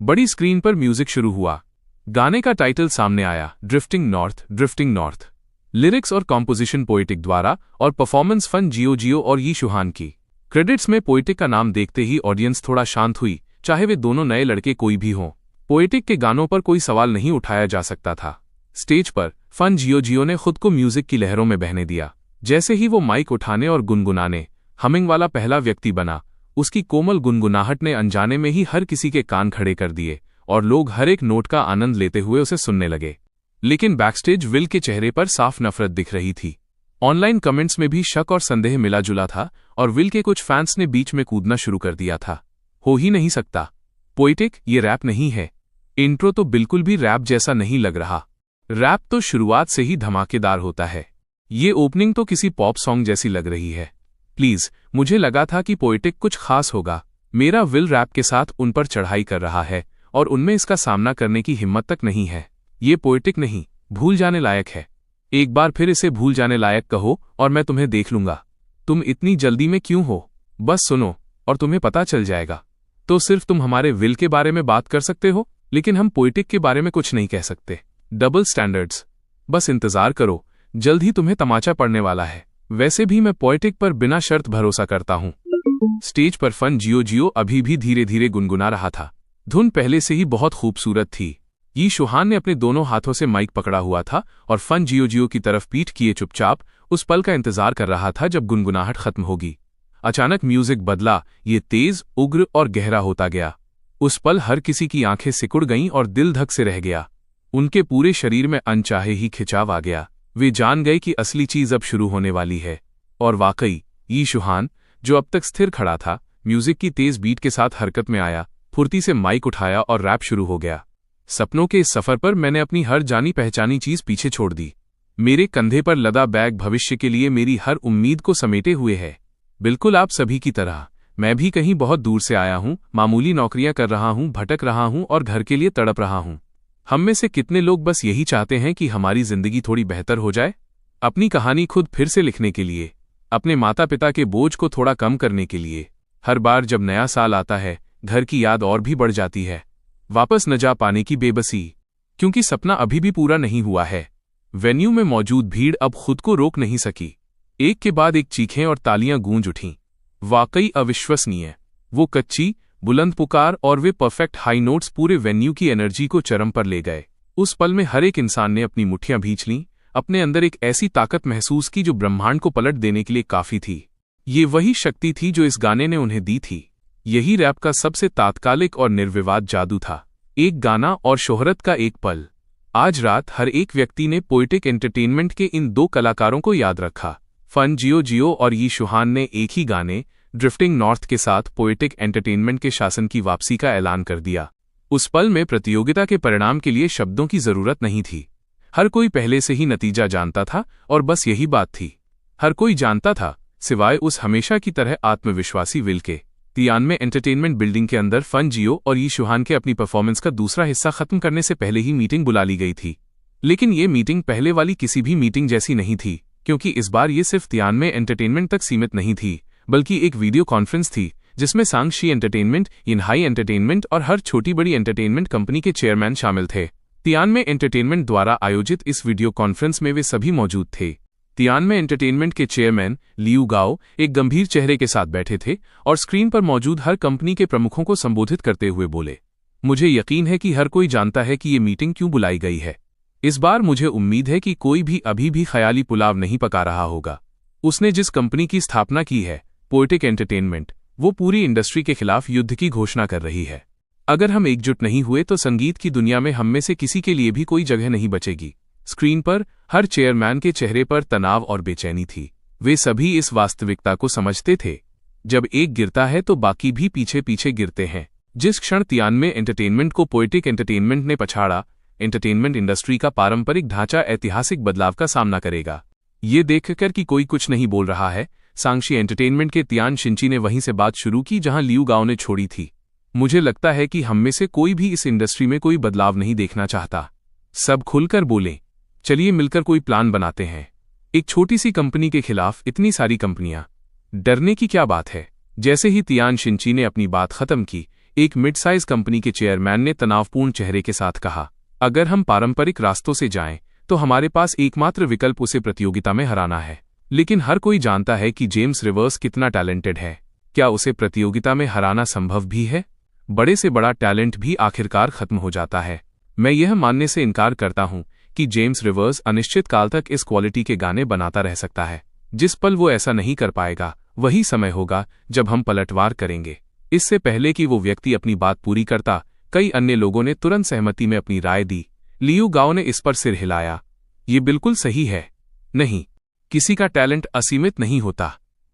बड़ी स्क्रीन पर म्यूजिक शुरू हुआ। गाने का टाइटल सामने आया, ड्रिफ्टिंग नॉर्थ। लिरिक्स और कॉम्पोजिशन पोएटिक द्वारा और परफॉर्मेंस फन जियो और यी शुहान की। क्रेडिट्स में पोएटिक का नाम देखते ही ऑडियंस थोड़ा शांत हुई, चाहे वे दोनों नए लड़के कोई भी हों। पोएटिक के गानों पर कोई सवाल नहीं उठाया जा सकता था। स्टेज पर फन जियो ने खुद को म्यूजिक की लहरों में बहने दिया। जैसे ही वो माइक उठाने और गुनगुनाने हमिंग वाला पहला व्यक्ति बना, उसकी कोमल गुनगुनाहट ने अनजाने में ही हर किसी के कान खड़े कर दिए और लोग हर एक नोट का आनंद लेते हुए उसे सुनने लगे। लेकिन बैकस्टेज विल के चेहरे पर साफ नफरत दिख रही थी। ऑनलाइन कमेंट्स में भी शक और संदेह मिला जुला था और विल के कुछ फैंस ने बीच में कूदना शुरू कर दिया था। हो ही नहीं सकता, पोएटिक, ये रैप नहीं है। इंट्रो तो बिल्कुल भी रैप जैसा नहीं लग रहा। रैप तो शुरुआत से ही धमाकेदार होता है। ये ओपनिंग तो किसी पॉप सॉन्ग जैसी लग रही है। प्लीज, मुझे लगा था कि पोएटिक कुछ खास होगा। मेरा विल रैप के साथ उन पर चढ़ाई कर रहा है और उनमें इसका सामना करने की हिम्मत तक नहीं है। ये पोएटिक नहीं, भूल जाने लायक है। एक बार फिर इसे भूल जाने लायक कहो और मैं तुम्हें देख लूंगा। तुम इतनी जल्दी में क्यों हो? बस सुनो और तुम्हें पता चल जाएगा। तो सिर्फ तुम हमारे विल के बारे में बात कर सकते हो, लेकिन हम पोएटिक के बारे में कुछ नहीं कह सकते। Double standards. बस इंतजार करो, जल्द ही तुम्हें तमाचा पड़ने वाला है। वैसे भी मैं पोएटिक पर बिना शर्त भरोसा करता हूं। स्टेज पर फन जियो अभी भी धीरे धीरे गुनगुना रहा था। धुन पहले से ही बहुत खूबसूरत थी। यी शुहान ने अपने दोनों हाथों से माइक पकड़ा हुआ था और फन जियो की तरफ पीठ किए चुपचाप उस पल का इंतजार कर रहा था जब गुनगुनाहट खत्म होगी। अचानक म्यूजिक बदला, ये तेज, उग्र और गहरा होता गया। उस पल हर किसी की आंखें सिकुड़ गईं और दिल धक से रह गया। उनके पूरे शरीर में अनचाहे ही खिंचाव आ गया। वे जान गए कि असली चीज अब शुरू होने वाली है। और वाकई, यी शुहान, जो अब तक स्थिर खड़ा था, म्यूजिक की तेज बीट के साथ हरकत में आया, फुर्ती से माइक उठाया और रैप शुरू हो गया। सपनों के इस सफर पर मैंने अपनी हर जानी पहचानी चीज पीछे छोड़ दी। मेरे कंधे पर लदा बैग भविष्य के लिए मेरी हर उम्मीद को समेटे हुए है। बिल्कुल आप सभी की तरह मैं भी कहीं बहुत दूर से आया हूं, मामूली नौकरियां कर रहा हूं, भटक रहा हूं और घर के लिए तड़प रहा हूं। हम में से कितने लोग बस यही चाहते हैं कि हमारी जिंदगी थोड़ी बेहतर हो जाए, अपनी कहानी खुद फिर से लिखने के लिए, अपने माता पिता के बोझ को थोड़ा कम करने के लिए। हर बार जब नया साल आता है, घर की याद और भी बढ़ जाती है। वापस न जा पाने की बेबसी, क्योंकि सपना अभी भी पूरा नहीं हुआ है। वेन्यू में मौजूद भीड़ अब खुद को रोक नहीं सकी। एक के बाद एक चीखें और तालियां गूंज उठीं। वाकई अविश्वसनीय। वो कच्ची, बुलंद पुकार और वे परफेक्ट हाई नोट्स पूरे वेन्यू की एनर्जी को चरम पर ले गए। उस पल में हर एक इंसान ने अपनी मुट्ठियां भींच लीं, अपने अंदर एक ऐसी ताकत महसूस की जो ब्रह्मांड को पलट देने के लिए काफी थी। ये वही शक्ति थी जो इस गाने ने उन्हें दी थी। यही रैप का सबसे तात्कालिक और निर्विवाद जादू था। एक गाना और शोहरत का एक पल। आज रात हर एक व्यक्ति ने पोएटिक एंटरटेनमेंट के इन दो कलाकारों को याद रखा। फन जियो और यी शुहान ने एक ही गाने, ड्रिफ्टिंग नॉर्थ के साथ पोएटिक एंटरटेनमेंट के शासन की वापसी का ऐलान कर दिया। उस पल में प्रतियोगिता के परिणाम के लिए शब्दों की जरूरत नहीं थी। हर कोई पहले से ही नतीजा जानता था और बस यही बात थी। हर कोई जानता था, सिवाय उस हमेशा की तरह आत्मविश्वासी विल के। तियानवे एंटरटेनमेंट बिल्डिंग के अंदर फन जियो और यी शुहान के अपनी परफॉर्मेंस का दूसरा हिस्सा खत्म करने से पहले ही मीटिंग बुला ली गई थी। लेकिन ये मीटिंग पहले वाली किसी भी मीटिंग जैसी नहीं थी, क्योंकि इस बार ये सिर्फ तियानवे एंटरटेनमेंट तक सीमित नहीं थी, बल्कि एक वीडियो कॉन्फ्रेंस थी जिसमें सांगशी एंटरटेनमेंट, इनहाई एंटरटेनमेंट और हर छोटी बड़ी एंटरटेनमेंट कंपनी के चेयरमैन शामिल थे। तियानवे एंटरटेनमेंट द्वारा आयोजित इस वीडियो कॉन्फ्रेंस में वे सभी मौजूद थे। तियानवे एंटरटेनमेंट के चेयरमैन लियू गाओ एक गंभीर चेहरे के साथ बैठे थे और स्क्रीन पर मौजूद हर कंपनी के प्रमुखों को संबोधित करते हुए बोले, मुझे यकीन है कि हर कोई जानता है कि ये मीटिंग क्यों बुलाई गई है। इस बार मुझे उम्मीद है कि कोई भी अभी भी ख्याली पुलाव नहीं पका रहा होगा। उसने जिस कंपनी की स्थापना की है, पोएटिक एंटरटेनमेंट, वो पूरी इंडस्ट्री के खिलाफ युद्ध की घोषणा कर रही है। अगर हम एकजुट नहीं हुए तो संगीत की दुनिया में हम में से किसी के लिए भी कोई जगह नहीं बचेगी। स्क्रीन पर हर चेयरमैन के चेहरे पर तनाव और बेचैनी थी। वे सभी इस वास्तविकता को समझते थे, जब एक गिरता है तो बाकी भी पीछे पीछे गिरते हैं। जिस क्षण तियान में एंटरटेनमेंट को पोएटिक एंटरटेनमेंट ने पछाड़ा, एंटरटेनमेंट इंडस्ट्री का पारंपरिक ढांचा ऐतिहासिक बदलाव का सामना करेगा। ये देखकर कि कोई कुछ नहीं बोल रहा है, सांक्षी एंटरटेनमेंट के तियान शिंची ने वहीं से बात शुरू की जहां लियू गाओ ने छोड़ी थी। मुझे लगता है कि हम में से कोई भी इस इंडस्ट्री में कोई बदलाव नहीं देखना चाहता। सब खुलकर बोलें, चलिए मिलकर कोई प्लान बनाते हैं। एक छोटी सी कंपनी के खिलाफ इतनी सारी कंपनियां, डरने की क्या बात है। जैसे ही तियान शिंची ने अपनी बात खत्म की, एक मिड साइज कंपनी के चेयरमैन ने तनावपूर्ण चेहरे के साथ कहा, अगर हम पारंपरिक रास्तों से जाएं तो हमारे पास एकमात्र विकल्प उसे प्रतियोगिता में हराना है। लेकिन हर कोई जानता है कि जेम्स रिवर्स कितना टैलेंटेड है। क्या उसे प्रतियोगिता में हराना संभव भी है? बड़े से बड़ा टैलेंट भी आखिरकार खत्म हो जाता है। मैं यह मानने से इनकार करता हूं कि जेम्स रिवर्स अनिश्चित काल तक इस क्वालिटी के गाने बनाता रह सकता है। जिस पल वो ऐसा नहीं कर पाएगा, वही समय होगा जब हम पलटवार करेंगे। इससे पहले कि वो व्यक्ति अपनी बात पूरी करता, कई अन्य लोगों ने तुरंत सहमति में अपनी राय दी। लियू गाओ ने इस पर सिर हिलाया। ये बिल्कुल सही है। नहीं, किसी का टैलेंट असीमित नहीं होता।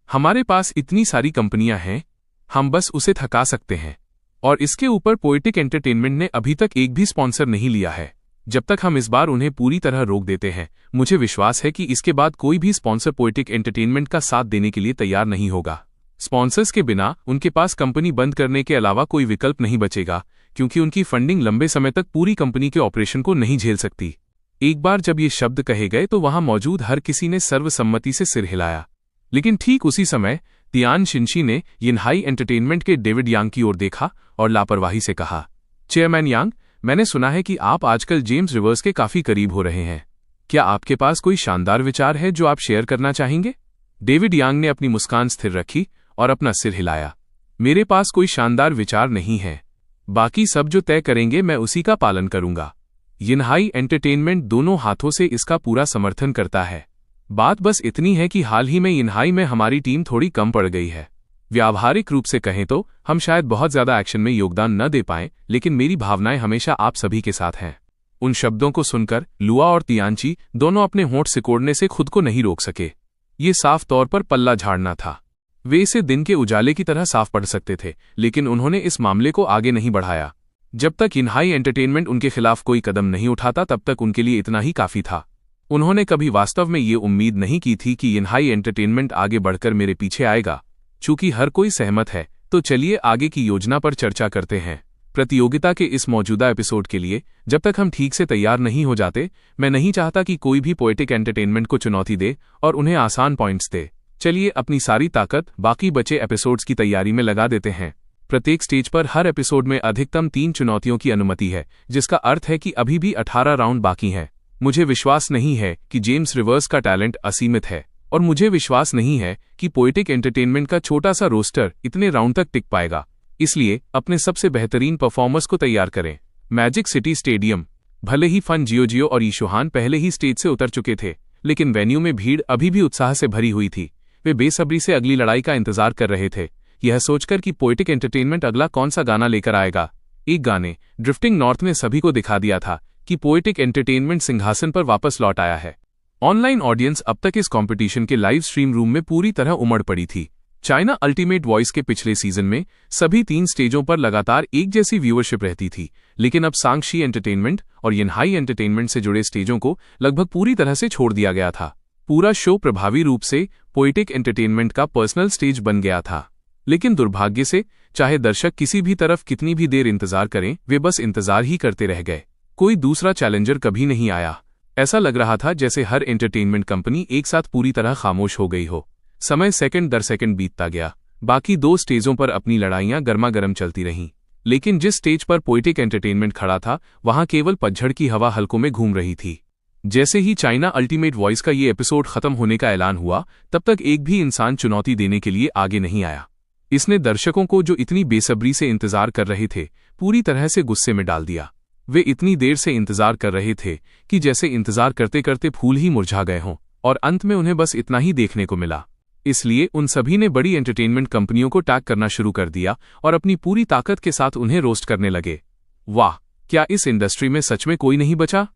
हमारे पास इतनी सारी कंपनियां हैं, हम बस उसे थका सकते हैं। और इसके ऊपर पोएटिक एंटरटेनमेंट ने अभी तक एक भी स्पॉन्सर नहीं लिया है। जब तक हम इस बार उन्हें पूरी तरह रोक देते हैं, मुझे विश्वास है कि इसके बाद कोई भी स्पॉन्सर पोएटिक एंटरटेनमेंट का साथ देने के लिए तैयार नहीं होगा। स्पॉन्सर्स के बिना उनके पास कंपनी बंद करने के अलावा कोई विकल्प नहीं बचेगा, क्योंकि उनकी फंडिंग लंबे समय तक पूरी कंपनी के ऑपरेशन को नहीं झेल सकती। एक बार जब ये शब्द कहे गए तो वहां मौजूद हर किसी ने सर्वसम्मति से सिर हिलाया। लेकिन ठीक उसी समय तियान शिंची ने यिनहाई एंटरटेनमेंट के डेविड यांग की ओर देखा और लापरवाही से कहा, चेयरमैन यांग, मैंने सुना है कि आप आजकल जेम्स रिवर्स के काफी करीब हो रहे हैं। क्या आपके पास कोई शानदार विचार है जो आप शेयर करना चाहेंगे? डेविड यांग ने अपनी मुस्कान स्थिर रखी और अपना सिर हिलाया। मेरे पास कोई शानदार विचार नहीं है। बाकी सब जो तय करेंगे मैं उसी का पालन करूंगा। यिनहाई एंटरटेनमेंट दोनों हाथों से इसका पूरा समर्थन करता है। बात बस इतनी है कि हाल ही में यिनहाई में हमारी टीम थोड़ी कम पड़ गई है। व्यावहारिक रूप से कहें तो हम शायद बहुत ज्यादा एक्शन में योगदान न दे पाएं, लेकिन मेरी भावनाएं हमेशा आप सभी के साथ हैं। उन शब्दों को सुनकर लुआ और तियानची दोनों अपने होंठ सिकोड़ने से खुद को नहीं रोक सके। ये साफ तौर पर पल्ला झाड़ना था। वे इसे दिन के उजाले की तरह साफ पढ़ सकते थे, लेकिन उन्होंने इस मामले को आगे नहीं बढ़ाया। जब तक यिनहाई एंटरटेनमेंट उनके खिलाफ कोई कदम नहीं उठाता, तब तक उनके लिए इतना ही काफी था। उन्होंने कभी वास्तव में ये उम्मीद नहीं की थी कि यिनहाई एंटरटेनमेंट आगे बढ़कर मेरे पीछे आएगा। चूंकि हर कोई सहमत है, तो चलिए आगे की योजना पर चर्चा करते हैं। प्रतियोगिता के इस मौजूदा एपिसोड के लिए जब तक हम ठीक से तैयार नहीं हो जाते, मैं नहीं चाहता कि कोई भी पोएटिक एंटरटेनमेंट को चुनौती दे और उन्हें आसान पॉइंट्स दे। चलिए अपनी सारी ताकत बाकी बचे एपिसोड्स की तैयारी में लगा देते हैं। प्रत्येक स्टेज पर हर एपिसोड में अधिकतम 3 चुनौतियों की अनुमति है, जिसका अर्थ है कि अभी भी 18 राउंड बाकी हैं। मुझे विश्वास नहीं है कि जेम्स रिवर्स का टैलेंट असीमित है, और मुझे विश्वास नहीं है कि पोएटिक एंटरटेनमेंट का छोटा सा रोस्टर इतने राउंड तक टिक पाएगा। इसलिए अपने सबसे बेहतरीन परफॉर्मर्स को तैयार करें। Magic city stadium. भले ही फन जियो और ईशुहान पहले ही स्टेज से उतर चुके थे, लेकिन वेन्यू में भीड़ अभी भी उत्साह से भरी हुई थी। वे बेसब्री से अगली लड़ाई का इंतजार कर रहे थे, यह सोचकर कि पोएटिक एंटरटेनमेंट अगला कौन सा गाना लेकर आएगा। एक गाने ड्रिफ्टिंग नॉर्थ ने सभी को दिखा दिया था कि पोएटिक एंटरटेनमेंट सिंहासन पर वापस लौट आया है। ऑनलाइन ऑडियंस अब तक इस कंपटीशन के लाइव स्ट्रीम रूम में पूरी तरह उमड़ पड़ी थी। चाइना अल्टीमेट वॉइस के पिछले सीजन में सभी 3 स्टेजों पर लगातार एक जैसी व्यूअरशिप रहती थी, लेकिन अब सांक्षी एंटरटेनमेंट और यिनहाई एंटरटेनमेंट से जुड़े स्टेजों को लगभग पूरी तरह से छोड़ दिया गया था। पूरा शो प्रभावी रूप से पोएटिक एंटरटेनमेंट का पर्सनल स्टेज बन गया था। लेकिन दुर्भाग्य से, चाहे दर्शक किसी भी तरफ कितनी भी देर इंतजार करें, वे बस इंतजार ही करते रह गए। कोई दूसरा चैलेंजर कभी नहीं आया। ऐसा लग रहा था जैसे हर एंटरटेनमेंट कंपनी एक साथ पूरी तरह खामोश हो गई हो। समय सेकंड दर सेकंड बीतता गया। बाकी 2 स्टेजों पर अपनी लड़ाइयां गर्मागर्म चलती रहीं, लेकिन जिस स्टेज पर पोएटिक एंटरटेनमेंट खड़ा था, वहां केवल पतझड़ की हवा हल्कों में घूम रही थी। जैसे ही चाइना अल्टीमेट वॉइस का ये एपिसोड खत्म होने का ऐलान हुआ, तब तक एक भी इंसान चुनौती देने के लिए आगे नहीं आया। इसने दर्शकों को, जो इतनी बेसब्री से इंतजार कर रहे थे, पूरी तरह से गुस्से में डाल दिया। वे इतनी देर से इंतजार कर रहे थे कि जैसे इंतजार करते करते फूल ही मुरझा गए हों, और अंत में उन्हें बस इतना ही देखने को मिला। इसलिए उन सभी ने बड़ी एंटरटेनमेंट कंपनियों को टैग करना शुरू कर दिया और अपनी पूरी ताकत के साथ उन्हें रोस्ट करने लगे। वाह, क्या इस इंडस्ट्री में सच में कोई नहीं बचा?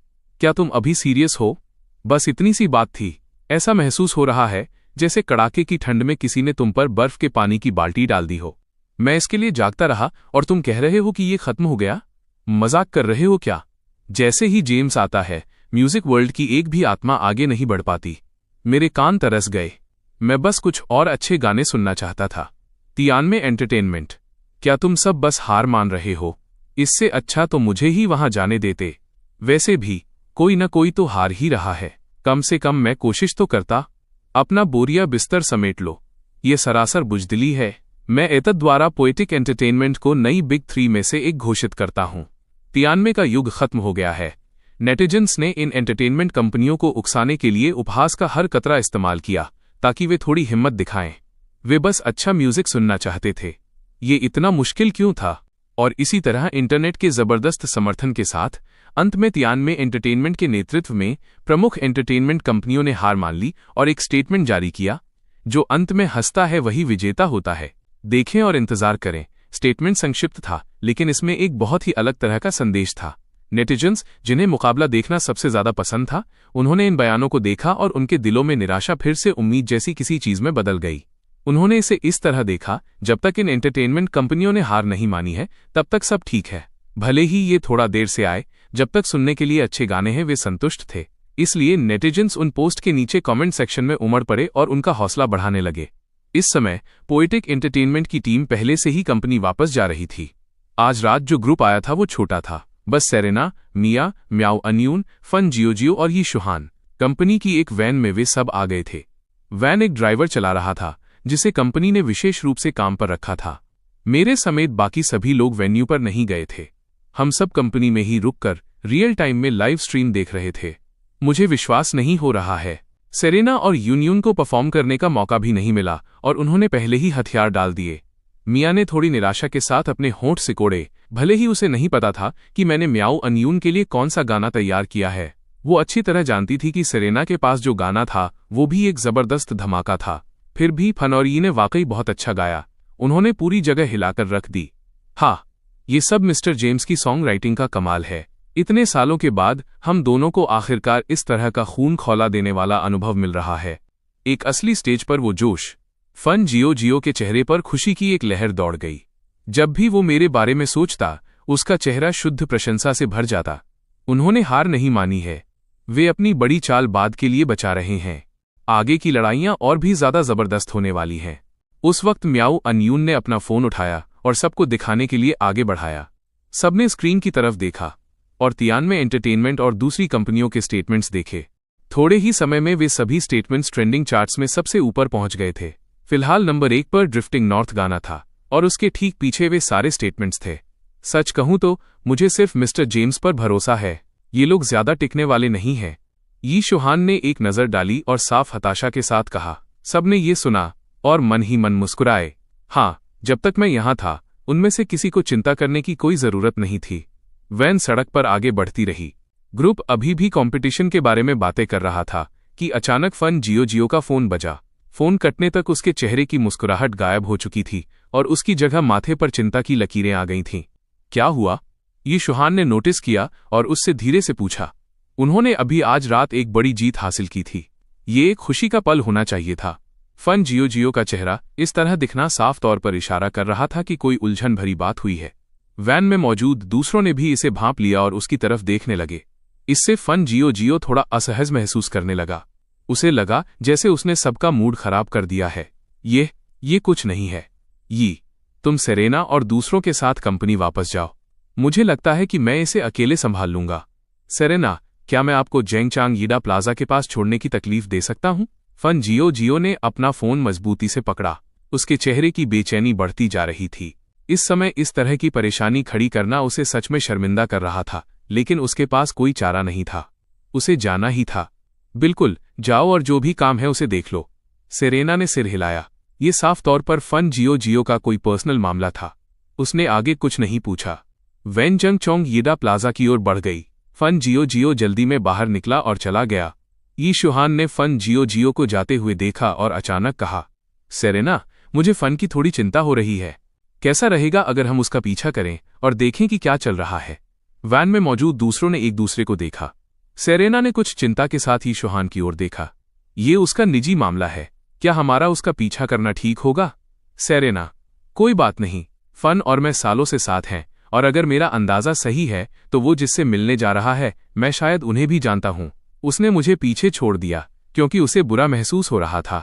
क्या तुम अभी सीरियस हो? बस इतनी सी बात थी। ऐसा महसूस हो रहा है जैसे कड़ाके की ठंड में किसी ने तुम पर बर्फ के पानी की बाल्टी डाल दी हो। मैं इसके लिए जागता रहा और तुम कह रहे हो कि ये खत्म हो गया? मजाक कर रहे हो क्या? जैसे ही जेम्स आता है, म्यूजिक वर्ल्ड की एक भी आत्मा आगे नहीं बढ़ पाती। मेरे कान तरस गए। मैं बस कुछ और अच्छे गाने सुनना चाहता था। तियानवे एंटरटेनमेंट, क्या तुम सब बस हार मान रहे हो? इससे अच्छा तो मुझे ही वहां जाने देते। वैसे भी कोई न कोई तो हार ही रहा है। कम से कम मैं कोशिश तो करता। अपना बोरिया बिस्तर समेट लो। ये सरासर बुजदिली है। मैं एतद द्वारा पोएटिक एंटरटेनमेंट को नई बिग 3 में से एक घोषित करता हूं। तियानवे का युग खत्म हो गया है। नेटिजन्स ने इन एंटरटेनमेंट कंपनियों को उकसाने के लिए उपहास का हर कतरा इस्तेमाल किया ताकि वे थोड़ी हिम्मत दिखाएं। वे बस अच्छा म्यूजिक सुनना चाहते थे। ये इतना मुश्किल क्यों था? और इसी तरह इंटरनेट के जबरदस्त समर्थन के साथ अंत में तियानवे एंटरटेनमेंट के नेतृत्व में प्रमुख एंटरटेनमेंट कंपनियों ने हार मान ली और एक स्टेटमेंट जारी किया, जो अंत में हंसता है वही विजेता होता है। देखें और इंतजार करें। स्टेटमेंट संक्षिप्त था, लेकिन इसमें एक बहुत ही अलग तरह का संदेश था। नेटिजन्स, जिन्हें मुकाबला देखना सबसे ज्यादा पसंद था, उन्होंने इन बयानों को देखा और उनके दिलों में निराशा फिर से उम्मीद जैसी किसी चीज में बदल गई। उन्होंने इसे इस तरह देखा, जब तक इन एंटरटेनमेंट कंपनियों ने हार नहीं मानी है तब तक सब ठीक है। भले ही ये थोड़ा देर से आए, जब तक सुनने के लिए अच्छे गाने हैं वे संतुष्ट थे। इसलिए नेटिजन्स उन पोस्ट के नीचे कमेंट सेक्शन में उमड़ पड़े और उनका हौसला बढ़ाने लगे। इस समय पोएटिक एंटरटेनमेंट की टीम पहले से ही कंपनी वापस जा रही थी। आज रात जो ग्रुप आया था वो छोटा था, बस सेरेना, मिया, म्याओ अनियून, फन जियो और यी शुहान। कंपनी की एक वैन में वे सब आ गए थे। वैन एक ड्राइवर चला रहा था जिसे कंपनी ने विशेष रूप से काम पर रखा था। मेरे समेत बाकी सभी लोग वेन्यू पर नहीं गए थे। हम सब कंपनी में ही रुककर रियल टाइम में लाइव स्ट्रीम देख रहे थे। मुझे विश्वास नहीं हो रहा है। सेरेना और यूनियन को परफॉर्म करने का मौका भी नहीं मिला और उन्होंने पहले ही हथियार डाल दिए। मिया ने थोड़ी निराशा के साथ अपने होंठ सिकोड़े। भले ही उसे नहीं पता था कि मैंने म्याओ अनियून के लिए कौन सा गाना तैयार किया है। वो अच्छी तरह जानती थी कि सेरेना के पास जो गाना था वो भी एक जबरदस्त धमाका था। फिर भी फन और यी ने वाकई बहुत अच्छा गाया। उन्होंने पूरी जगह हिलाकर रख दी। हाँ, ये सब मिस्टर जेम्स की सॉन्ग राइटिंग का कमाल है। इतने सालों के बाद हम दोनों को आखिरकार इस तरह का खून खौला देने वाला अनुभव मिल रहा है। एक असली स्टेज पर वो जोश। फन जियो के चेहरे पर खुशी की एक लहर दौड़ गई। जब भी वो मेरे बारे में सोचता, उसका चेहरा शुद्ध प्रशंसा से भर जाता। उन्होंने हार नहीं मानी है। वे अपनी बड़ी चाल बाद के लिए बचा रहे हैं। आगे की लड़ाइयां और भी ज्यादा जबरदस्त होने वाली हैं। उस वक्त म्याओ अनियून ने अपना फोन उठाया और सबको दिखाने के लिए आगे बढ़ाया। सबने स्क्रीन की तरफ देखा और तियानवे एंटरटेनमेंट और दूसरी कंपनियों के स्टेटमेंट्स देखे। थोड़े ही समय में वे सभी स्टेटमेंट्स ट्रेंडिंग चार्ट्स में सबसे ऊपर पहुंच गए थे। फिलहाल नंबर 1 पर ड्रिफ्टिंग नॉर्थ गाना था और उसके ठीक पीछे वे सारे स्टेटमेंट्स थे। सच कहूं तो मुझे सिर्फ मिस्टर जेम्स पर भरोसा है। ये लोग ज्यादा टिकने वाले नहीं हैं। यी शुहान ने एक नजर डाली और साफ हताशा के साथ कहा। सबने ये सुना और मन ही मन मुस्कुराए। हाँ, जब तक मैं यहां था उनमें से किसी को चिंता करने की कोई जरूरत नहीं थी। वैन सड़क पर आगे बढ़ती रही। ग्रुप अभी भी कंपटीशन के बारे में बातें कर रहा था कि अचानक फन जियो का फोन बजा। फोन कटने तक उसके चेहरे की मुस्कुराहट गायब हो चुकी थी और उसकी जगह माथे पर चिंता की लकीरें आ गई थीं। क्या हुआ? ये शुहान ने नोटिस किया और उससे धीरे से पूछा। उन्होंने अभी आज रात एक बड़ी जीत हासिल की थी। ये एक खुशी का पल होना चाहिए था। फन जियो का चेहरा इस तरह दिखना साफ तौर पर इशारा कर रहा था कि कोई उलझन भरी बात हुई है। वैन में मौजूद दूसरों ने भी इसे भांप लिया और उसकी तरफ देखने लगे। इससे फन जियो थोड़ा असहज महसूस करने लगा। उसे लगा जैसे उसने सबका मूड खराब कर दिया है। ये कुछ नहीं है। तुम सेरेना और दूसरों के साथ कंपनी वापस जाओ। मुझे लगता है कि मैं इसे अकेले संभाल लूंगा। सेरेना, क्या मैं आपको जेंगचांग यीडा प्लाजा के पास छोड़ने की तकलीफ दे सकता हूं? फन जियो ने अपना फोन मजबूती से पकड़ा। उसके चेहरे की बेचैनी बढ़ती जा रही थी। इस समय इस तरह की परेशानी खड़ी करना उसे सच में शर्मिंदा कर रहा था, लेकिन उसके पास कोई चारा नहीं था। उसे जाना ही था। बिल्कुल, जाओ और जो भी काम है उसे देख लो। सेरेना ने सिर हिलाया। ये साफ तौर पर फन जियो का कोई पर्सनल मामला था। उसने आगे कुछ नहीं पूछा। वैन जेंगचांग यीडा प्लाजा की ओर बढ़ गई। फन जियो जल्दी में बाहर निकला और चला गया। यी शुहान ने फन जियो को जाते हुए देखा और अचानक कहा, सेरेना, मुझे फन की थोड़ी चिंता हो रही है। कैसा रहेगा अगर हम उसका पीछा करें और देखें कि क्या चल रहा है? वैन में मौजूद दूसरों ने एक दूसरे को देखा। सेरेना ने कुछ चिंता के साथ ईशुहान की ओर देखा। ये उसका निजी मामला है, क्या हमारा उसका पीछा करना ठीक होगा? सेरेना, कोई बात नहीं, फन और मैं सालों से साथ हैं, और अगर मेरा अंदाजा सही है तो वो जिससे मिलने जा रहा है मैं शायद उन्हें भी जानता हूं। उसने मुझे पीछे छोड़ दिया क्योंकि उसे बुरा महसूस हो रहा था।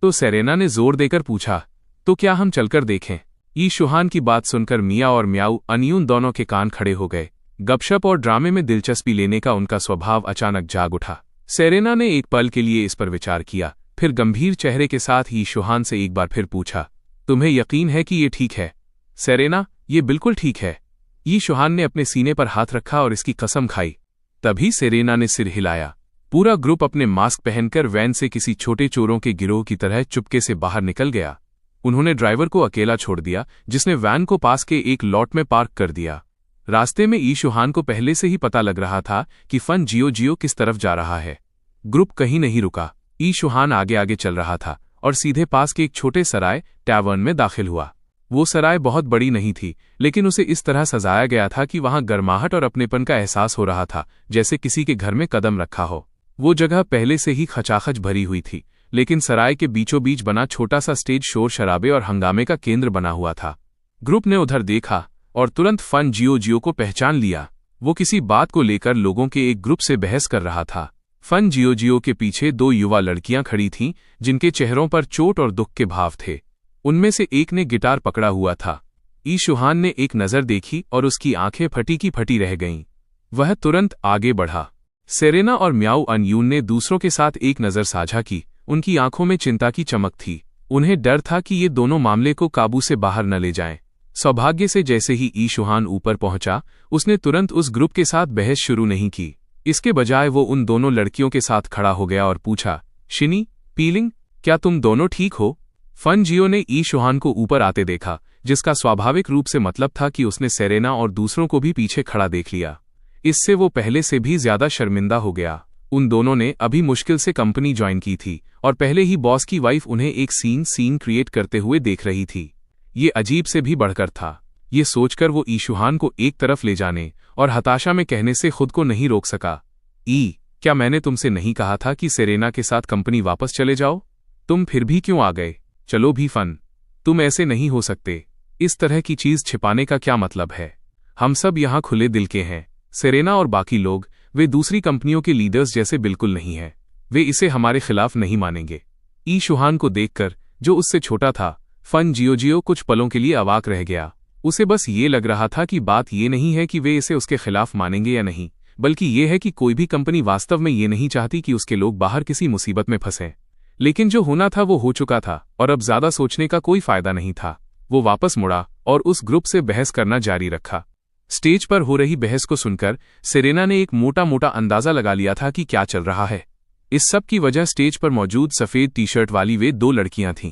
तो सेरेना ने जोर देकर पूछा, तो क्या हम चलकर देखें? ईशुहान की बात सुनकर मिया और म्याऊ अनियून दोनों के कान खड़े हो गए। गपशप और ड्रामे में दिलचस्पी लेने का उनका स्वभाव अचानक जाग उठा। सेरेना ने एक पल के लिए इस पर विचार किया, फिर गंभीर चेहरे के साथ ईशुहान से एक बार फिर पूछा, तुम्हें यकीन है कि ये ठीक है? सेरेना, ये बिल्कुल ठीक है। ईशुहान ने अपने सीने पर हाथ रखा और इसकी कसम खाई। तभी सेरेना ने सिर हिलाया। पूरा ग्रुप अपने मास्क पहनकर वैन से किसी छोटे चोरों के गिरोह की तरह चुपके से बाहर निकल गया। उन्होंने ड्राइवर को अकेला छोड़ दिया, जिसने वैन को पास के एक लॉट में पार्क कर दिया। रास्ते में ईशुहान को पहले से ही पता लग रहा था कि फन जियो किस तरफ जा रहा है। ग्रुप कहीं नहीं रुका। ईशुहान आगे आगे चल रहा था और सीधे पास के एक छोटे सराय टैवर्न में दाखिल हुआ। वो सराय बहुत बड़ी नहीं थी, लेकिन उसे इस तरह सजाया गया था कि वहां गर्माहट और अपनेपन का एहसास हो रहा था, जैसे किसी के घर में कदम रखा हो। वो जगह पहले से ही खचाखच भरी हुई थी, लेकिन सराय के बीचों बीच बना छोटा सा स्टेज शोर शराबे और हंगामे का केंद्र बना हुआ था। ग्रुप ने उधर देखा और तुरंत फन जियो को पहचान लिया। वो किसी बात को लेकर लोगों के एक ग्रुप से बहस कर रहा था। फन जियो के पीछे दो युवा लड़कियां खड़ी थीं, जिनके चेहरों पर चोट और दुख के भाव थे। उनमें से एक ने गिटार पकड़ा हुआ था। ईशुहान ने एक नज़र देखी और उसकी आंखें फटी की फटी रह गईं। वह तुरंत आगे बढ़ा। सेरेना और म्याऊ अनियून ने दूसरों के साथ एक नज़र साझा की। उनकी आंखों में चिंता की चमक थी। उन्हें डर था कि ये दोनों मामले को काबू से बाहर न ले जाएं। सौभाग्य से जैसे ही ईशुहान ऊपर पहुंचा, उसने तुरंत उस ग्रुप के साथ बहस शुरू नहीं की। इसके बजाय वो उन दोनों लड़कियों के साथ खड़ा हो गया और पूछा, शिनी, पीलिंग, क्या तुम दोनों ठीक हो? फन जियो ने ईशुहान को ऊपर आते देखा, जिसका स्वाभाविक रूप से मतलब था कि उसने सेरेना और दूसरों को भी पीछे खड़ा देख लिया। इससे वो पहले से भी ज्यादा शर्मिंदा हो गया। उन दोनों ने अभी मुश्किल से कंपनी ज्वाइन की थी और पहले ही बॉस की वाइफ उन्हें एक सीन क्रिएट करते हुए देख रही थी। ये अजीब से भी बढ़कर था। ये सोचकर वो ईशुहान को एक तरफ ले जाने और हताशा में कहने से खुद को नहीं रोक सका, क्या मैंने तुमसे नहीं कहा था कि सेरेना के साथ कंपनी वापस चले जाओ? तुम फिर भी क्यों आ गए? चलो भी फन, तुम ऐसे नहीं हो सकते। इस तरह की चीज छिपाने का क्या मतलब है? हम सब यहाँ खुले दिल के हैं। सेरेना और बाकी लोग, वे दूसरी कंपनियों के लीडर्स जैसे बिल्कुल नहीं हैं। वे इसे हमारे खिलाफ नहीं मानेंगे। ईशुहान को देखकर, जो उससे छोटा था, फन जियो कुछ पलों के लिए अवाक रह गया। उसे बस ये लग रहा था कि बात ये नहीं है कि वे इसे उसके खिलाफ मानेंगे या नहीं, बल्कि ये है कि कोई भी कंपनी वास्तव में ये नहीं चाहती कि उसके लोग बाहर किसी मुसीबत में फंसें। लेकिन जो होना था वो हो चुका था और अब ज्यादा सोचने का कोई फायदा नहीं था। वो वापस मुड़ा और उस ग्रुप से बहस करना जारी रखा। स्टेज पर हो रही बहस को सुनकर सेरेना ने एक मोटा मोटा अंदाजा लगा लिया था कि क्या चल रहा है। इस सब की वजह स्टेज पर मौजूद सफेद टी शर्ट वाली वे दो लड़कियां थीं।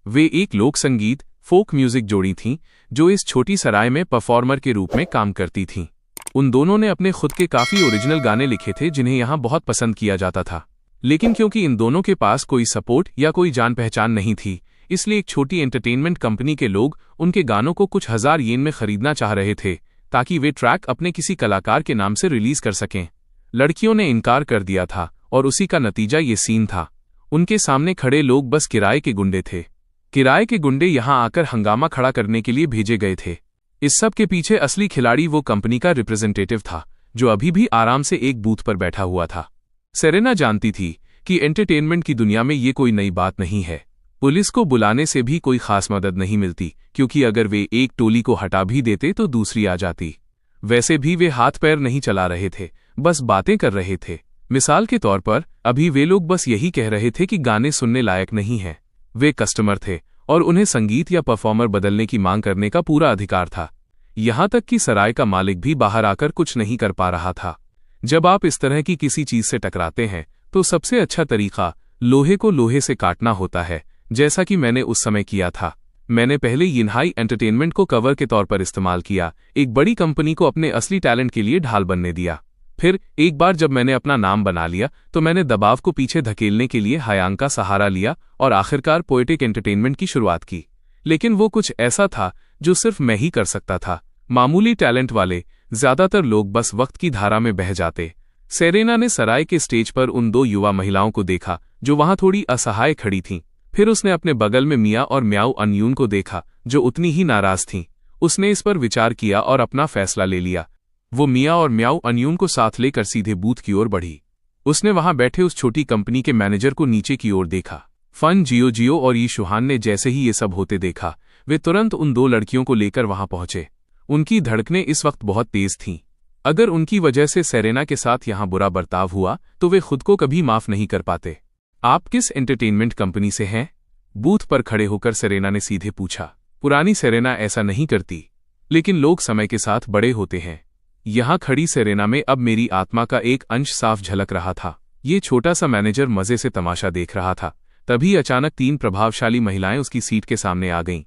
वे एक लोक संगीत फोक म्यूजिक जोड़ी थीं, जो इस छोटी सराय में परफॉर्मर के रूप में काम करती थीं। उन दोनों ने अपने खुद के काफी ओरिजिनल गाने लिखे थे, जिन्हें यहाँ बहुत पसंद किया जाता था। लेकिन क्योंकि इन दोनों के पास कोई सपोर्ट या कोई जान पहचान नहीं थी, इसलिए एक छोटी एंटरटेनमेंट कंपनी के लोग उनके गानों को कुछ हजार येन में खरीदना चाह रहे थे, ताकि वे ट्रैक अपने किसी कलाकार के नाम से रिलीज कर सकें। लड़कियों ने इनकार कर दिया था और उसी का नतीजा ये सीन था। उनके सामने खड़े लोग बस किराए के गुंडे थे। किराए के गुंडे यहां आकर हंगामा खड़ा करने के लिए भेजे गए थे। इस सब के पीछे असली खिलाड़ी वो कंपनी का रिप्रेजेंटेटिव था, जो अभी भी आराम से एक बूथ पर बैठा हुआ था। सेरेना जानती थी कि एंटरटेनमेंट की दुनिया में ये कोई नई बात नहीं है। पुलिस को बुलाने से भी कोई खास मदद नहीं मिलती, क्योंकि अगर वे एक टोली को हटा भी देते तो दूसरी आ जाती। वैसे भी वे हाथ पैर नहीं चला रहे थे, बस बातें कर रहे थे। मिसाल के तौर पर अभी वे लोग बस यही कह रहे थे कि गाने सुनने लायक नहीं हैं। वे कस्टमर थे और उन्हें संगीत या परफॉर्मर बदलने की मांग करने का पूरा अधिकार था। यहां तक कि सराय का मालिक भी बाहर आकर कुछ नहीं कर पा रहा था। जब आप इस तरह की किसी चीज से टकराते हैं तो सबसे अच्छा तरीका लोहे को लोहे से काटना होता है, जैसा कि मैंने उस समय किया था। मैंने पहले यिनहाई एंटरटेनमेंट को कवर के तौर पर इस्तेमाल किया, एक बड़ी कंपनी को अपने असली टैलेंट के लिए ढाल बनने दिया। फिर एक बार जब मैंने अपना नाम बना लिया तो मैंने दबाव को पीछे धकेलने के लिए हायांग का सहारा लिया और आखिरकार पोएटिक एंटरटेनमेंट की शुरुआत की। लेकिन वो कुछ ऐसा था जो सिर्फ मैं ही कर सकता था। मामूली टैलेंट वाले ज्यादातर लोग बस वक्त की धारा में बह जाते। सेरेना ने सराय के स्टेज पर उन दो युवा महिलाओं को देखा जो वहां थोड़ी असहाय खड़ी थीं। फिर उसने अपने बगल में मिया और म्याऊ अनयून को देखा जो उतनी ही नाराज थीं। उसने इस पर विचार किया और अपना फैसला ले लिया। वो मिया और म्याऊ अनयून को साथ लेकर सीधे बूथ की ओर बढ़ी। उसने वहां बैठे उस छोटी कंपनी के मैनेजर को नीचे की ओर देखा। फन जियो और ई शुहान ने जैसे ही ये सब होते देखा, वे तुरंत उन दो लड़कियों को लेकर वहां पहुंचे। उनकी धड़कनें इस वक्त बहुत तेज थीं। अगर उनकी वजह से सेरेना के साथ यहां बुरा बर्ताव हुआ तो वे खुद को कभी माफ नहीं कर पाते। आप किस एंटरटेनमेंट कंपनी से हैं? बूथ पर खड़े होकर सेरेना ने सीधे पूछा। पुरानी सेरेना ऐसा नहीं करती, लेकिन लोग समय के साथ बड़े होते हैं। यहां खड़ी सेरेना में अब मेरी आत्मा का एक अंश साफ झलक रहा था। ये छोटा सा मैनेजर मजे से तमाशा देख रहा था। तभी अचानक 3 प्रभावशाली महिलाएं उसकी सीट के सामने आ गईं।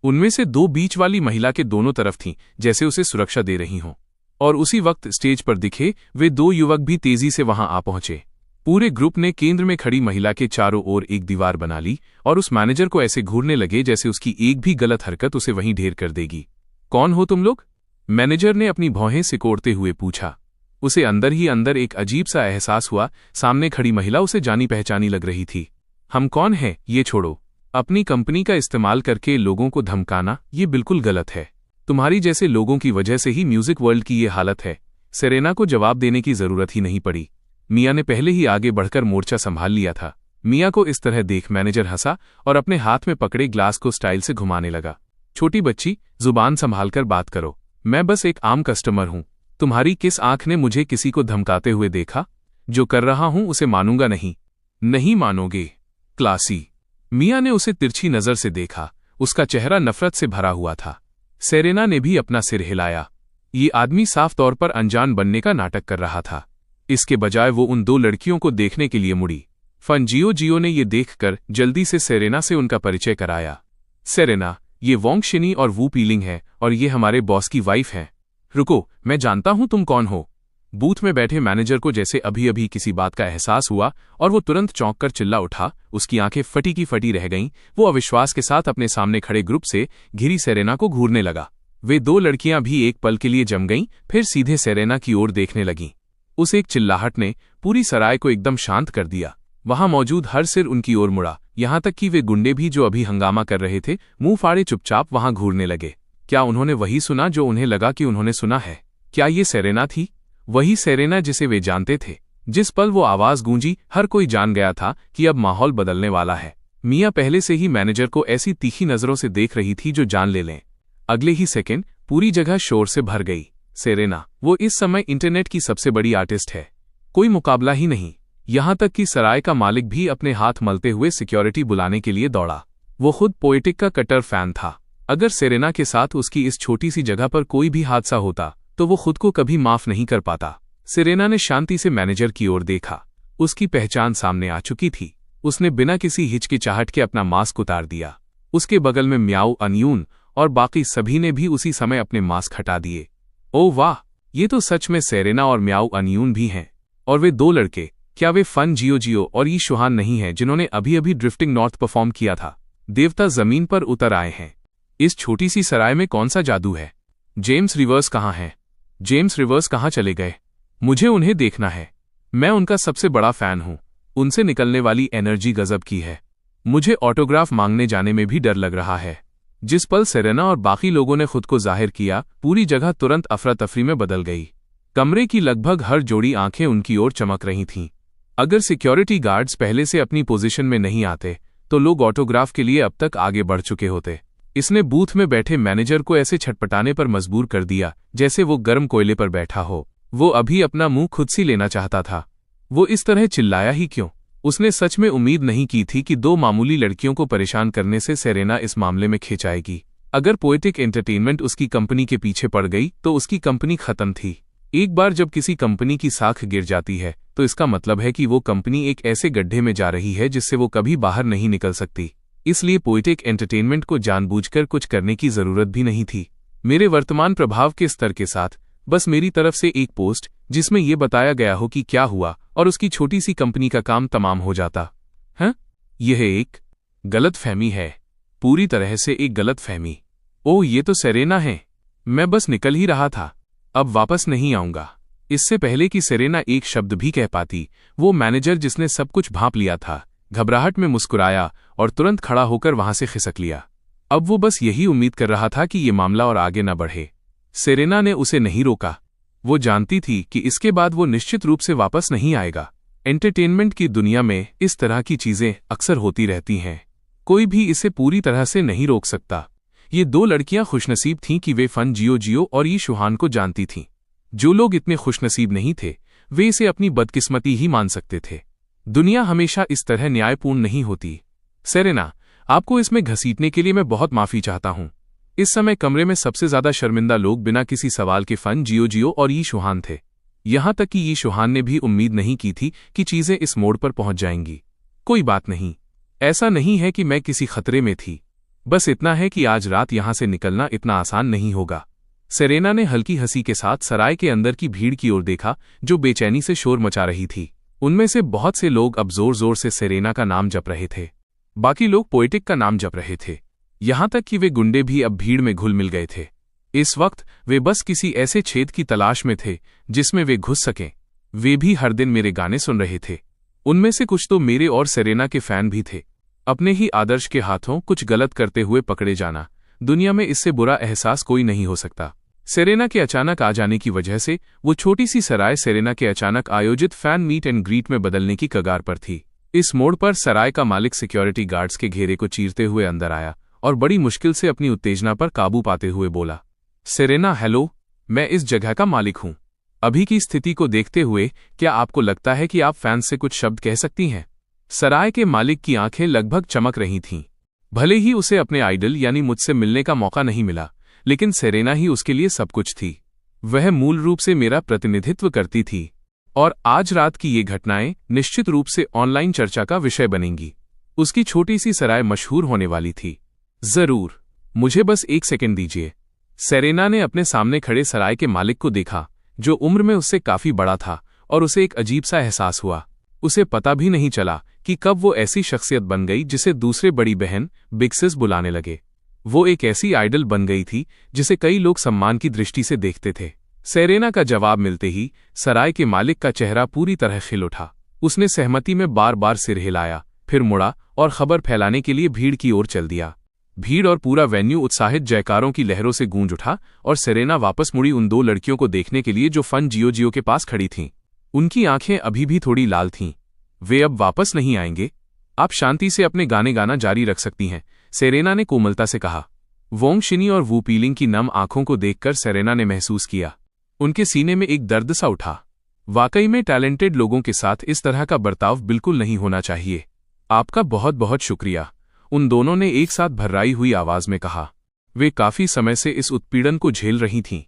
उनमें से 2 बीच वाली महिला के दोनों तरफ थीं, जैसे उसे सुरक्षा दे रही हों। और उसी वक्त स्टेज पर दिखे वे 2 युवक भी तेजी से वहां आ पहुंचे। पूरे ग्रुप ने केंद्र में खड़ी महिला के चारों ओर एक दीवार बना ली और उस मैनेजर को ऐसे घूरने लगे जैसे उसकी एक भी गलत हरकत उसे वहीं ढेर कर देगी। कौन हो तुम लोग? मैनेजर ने अपनी भौहें सिकोड़ते हुए पूछा। उसे अंदर ही अंदर एक अजीब सा एहसास हुआ। सामने खड़ी महिला उसे जानी पहचानी लग रही थी। हम कौन हैं ये छोड़ो। अपनी कंपनी का इस्तेमाल करके लोगों को धमकाना ये बिल्कुल गलत है। तुम्हारी जैसे लोगों की वजह से ही म्यूजिक वर्ल्ड की ये हालत है। सेरेना को जवाब देने की जरूरत ही नहीं पड़ी। मिया ने पहले ही आगे बढ़कर मोर्चा संभाल लिया था। मिया को इस तरह देख मैनेजर हंसा और अपने हाथ में पकड़े ग्लास को स्टाइल से घुमाने लगा। छोटी बच्ची, जुबान संभालकर बात करो। मैं बस एक आम कस्टमर हूं। तुम्हारी किस आंख ने मुझे किसी को धमकाते हुए देखा? जो कर रहा हूं उसे मानूंगा नहीं। नहीं मानोगे? क्लासी। मिया ने उसे तिरछी नजर से देखा। उसका चेहरा नफरत से भरा हुआ था। सेरेना ने भी अपना सिर हिलाया। ये आदमी साफ तौर पर अनजान बनने का नाटक कर रहा था। इसके बजाय वो उन 2 लड़कियों को देखने के लिए मुड़ी। फन जियो ने ये देखकर जल्दी से सेरेना से उनका परिचय कराया। सेरेना, ये वोंग शिनी और वू पीलिंग है और ये हमारे बॉस की वाइफ हैं। रुको, मैं जानता हूं तुम कौन हो। बूथ में बैठे मैनेजर को जैसे अभी अभी किसी बात का एहसास हुआ और वो तुरंत चौंक कर चिल्ला उठा। उसकी आंखें फटी की फटी रह गईं। वो अविश्वास के साथ अपने सामने खड़े ग्रुप से घिरी सेरेना को घूरने लगा। वे 2 लड़कियां भी एक पल के लिए जम गईं, फिर सीधे सेरेना की ओर देखने लगीं। उस एक चिल्लाहट ने पूरी सराय को एकदम शांत कर दिया। वहां मौजूद हर सिर उनकी ओर मुड़ा, यहां तक कि वे गुंडे भी जो अभी हंगामा कर रहे थे मुंह फाड़े चुपचाप वहां घूरने लगे। क्या उन्होंने वही सुना जो उन्हें लगा कि उन्होंने सुना है? क्या ये सेरेना थी? वही सेरेना जिसे वे जानते थे? जिस पल वो आवाज गूंजी हर कोई जान गया था कि अब माहौल बदलने वाला है। मिया पहले से ही मैनेजर को ऐसी तीखी नजरों से देख रही थी जो जान ले लें। अगले ही सेकंड पूरी जगह शोर से भर गई। सेरेना, वो इस समय इंटरनेट की सबसे बड़ी आर्टिस्ट है। कोई मुकाबला ही नहीं। यहां तक कि सराय का मालिक भी अपने हाथ मलते हुए सिक्योरिटी बुलाने के लिए दौड़ा। वो खुद पोएटिक का कट्टर फैन था। अगर सेरेना के साथ उसकी इस छोटी सी जगह पर कोई भी हादसा होता तो वो खुद को कभी माफ नहीं कर पाता। सेरेना ने शांति से मैनेजर की ओर देखा। उसकी पहचान सामने आ चुकी थी। उसने बिना किसी हिचकिचाहट के अपना मास्क उतार दिया। उसके बगल में म्याऊ अनयून और बाकी सभी ने भी उसी समय अपने मास्क हटा दिए। ओह वाह, ये तो सच में सेरेना और म्याऊ अनयून भी हैं। और वे 2 लड़के, क्या वे फन जियो और ई शुहान नहीं हैं जिन्होंने अभी अभी ड्रिफ्टिंग नॉर्थ परफॉर्म किया था? देवता जमीन पर उतर आए हैं। इस छोटी सी सराय में कौन सा जादू है? जेम्स रिवर्स कहाँ हैं? जेम्स रिवर्स कहाँ चले गए? मुझे उन्हें देखना है। मैं उनका सबसे बड़ा फैन हूं। उनसे निकलने वाली एनर्जी गजब की है। मुझे ऑटोग्राफ मांगने जाने में भी डर लग रहा है। जिस पल सेरेना और बाकी लोगों ने खुद को जाहिर किया, पूरी जगह तुरंत अफरा तफरी में बदल गई। कमरे की लगभग हर जोड़ी आंखें उनकी ओर चमक रही थीं। अगर सिक्योरिटी गार्ड्स पहले से अपनी पोजीशन में नहीं आते तो लोग ऑटोग्राफ के लिए अब तक आगे बढ़ चुके होते। इसने बूथ में बैठे मैनेजर को ऐसे छटपटाने पर मजबूर कर दिया जैसे वो गर्म कोयले पर बैठा हो। वो अभी अपना मुंह खुद सी लेना चाहता था। वो इस तरह चिल्लाया ही क्यों? उसने सच में उम्मीद नहीं की थी कि 2 मामूली लड़कियों को परेशान करने से सेरेना इस मामले में खिंचाएगी। अगर पोएटिक एंटरटेनमेंट उसकी कंपनी के पीछे पड़ गई तो उसकी कंपनी खत्म थी। एक बार जब किसी कंपनी की साख गिर जाती है तो इसका मतलब है कि वो कंपनी एक ऐसे गड्ढे में जा रही है जिससे वो कभी बाहर नहीं निकल सकती। इसलिए पोएटिक एंटरटेनमेंट को जानबूझकर कुछ करने की जरूरत भी नहीं थी। मेरे वर्तमान प्रभाव के स्तर के साथ बस मेरी तरफ से एक पोस्ट जिसमें यह बताया गया हो कि क्या हुआ और उसकी छोटी सी कंपनी का काम तमाम हो जाता। हाँ, यह एक गलतफहमी है। पूरी तरह से एक गलतफहमी। ओह, ये तो सेरेना है। मैं बस निकल ही रहा था। अब वापस नहीं आऊंगा। इससे पहले कि सेरेना एक शब्द भी कह पाती, वो मैनेजर जिसने सब कुछ भांप लिया था, घबराहट में मुस्कुराया और तुरंत खड़ा होकर वहां से खिसक लिया। अब वो बस यही उम्मीद कर रहा था कि ये मामला और आगे न बढ़े। सेरेना ने उसे नहीं रोका। वो जानती थी कि इसके बाद वो निश्चित रूप से वापस नहीं आएगा। एंटरटेनमेंट की दुनिया में इस तरह की चीजें अक्सर होती रहती हैं। कोई भी इसे पूरी तरह से नहीं रोक सकता। ये दो लड़कियां खुशनसीब थीं कि वे फन जियो और यी शुहान को जानती थीं। जो लोग इतने खुशनसीब नहीं थे, वे इसे अपनी बदकिस्मती ही मान सकते थे। दुनिया हमेशा इस तरह न्यायपूर्ण नहीं होती। सेरेना, आपको इसमें घसीटने के लिए मैं बहुत माफी चाहता हूं। इस समय कमरे में सबसे ज्यादा शर्मिंदा लोग बिना किसी सवाल के फन जियो और यी शुहान थे। यहां तक कि यी शुहान ने भी उम्मीद नहीं की थी कि चीजें इस मोड़ पर पहुंच जाएंगी। कोई बात नहीं, ऐसा नहीं है कि मैं किसी खतरे में थी। बस इतना है कि आज रात यहां से निकलना इतना आसान नहीं होगा। सेरेना ने हल्की हंसी के साथ सराय के अंदर की भीड़ की ओर देखा, जो बेचैनी से शोर मचा रही थी। उनमें से बहुत से लोग अब जोर जोर से सेरेना का नाम जप रहे थे। बाकी लोग पोएटिक का नाम जप रहे थे। यहां तक कि वे गुंडे भी अब भीड़ में घुल मिल गए थे। इस वक्त वे बस किसी ऐसे छेद की तलाश में थे जिसमें वे घुस सकें। वे भी हर दिन मेरे गाने सुन रहे थे। उनमें से कुछ तो मेरे और सेरेना के फैन भी थे। अपने ही आदर्श के हाथों कुछ गलत करते हुए पकड़े जाना, दुनिया में इससे बुरा एहसास कोई नहीं हो सकता। सेरेना के अचानक आ जाने की वजह से वो छोटी सी सराय सेरेना के अचानक आयोजित फैन मीट एंड ग्रीट में बदलने की कगार पर थी। इस मोड़ पर सराय का मालिक सिक्योरिटी गार्ड्स के घेरे को चीरते हुए अंदर आया और बड़ी मुश्किल से अपनी उत्तेजना पर काबू पाते हुए बोला, सेरेना, हेलो, मैं इस जगह का मालिक हूं। अभी की स्थिति को देखते हुए क्या आपको लगता है कि आप फैंस से कुछ शब्द कह सकती हैं? सराय के मालिक की आंखें लगभग चमक रही थीं। भले ही उसे अपने आइडल यानी मुझसे मिलने का मौका नहीं मिला, लेकिन सेरेना ही उसके लिए सब कुछ थी। वह मूल रूप से मेरा प्रतिनिधित्व करती थी और आज रात की ये घटनाएं निश्चित रूप से ऑनलाइन चर्चा का विषय बनेंगी। उसकी छोटी सी सराय मशहूर होने वाली थी। जरूर, मुझे बस एक सेकंड दीजिए। सेरेना ने अपने सामने खड़े सराय के मालिक को देखा, जो उम्र में उससे काफी बड़ा था, और उसे एक अजीब सा एहसास हुआ। उसे पता भी नहीं चला कि कब वो ऐसी शख्सियत बन गई जिसे दूसरे बड़ी बहन बिग सिस बुलाने लगे। वो एक ऐसी आइडल बन गई थी जिसे कई लोग सम्मान की दृष्टि से देखते थे। सेरेना का जवाब मिलते ही सराय के मालिक का चेहरा पूरी तरह खिल उठा। उसने सहमति में बार बार सिर हिलाया, फिर मुड़ा और खबर फैलाने के लिए भीड़ की ओर चल दिया। भीड़ और पूरा वेन्यू उत्साहित जयकारों की लहरों से गूंज उठा और सेरेना वापस मुड़ी उन दो लड़कियों को देखने के लिए जो फन जियो के पास खड़ी थीं। उनकी आंखें अभी भी थोड़ी लाल थीं। वे अब वापस नहीं आएंगे। आप शांति से अपने गाने गाना जारी रख सकती हैं, सेरेना ने कोमलता से कहा। वोंग शिनी और वू पीलिंग की नम आंखों को देखकर सेरेना ने महसूस किया। उनके सीने में एक दर्द सा उठा। वाकई में टैलेंटेड लोगों के साथ इस तरह का बर्ताव बिल्कुल नहीं होना चाहिए। आपका बहुत बहुत शुक्रिया, उन दोनों ने एक साथ भर्राई हुई आवाज में कहा। वे काफी समय से इस उत्पीड़न को झेल रही थीं।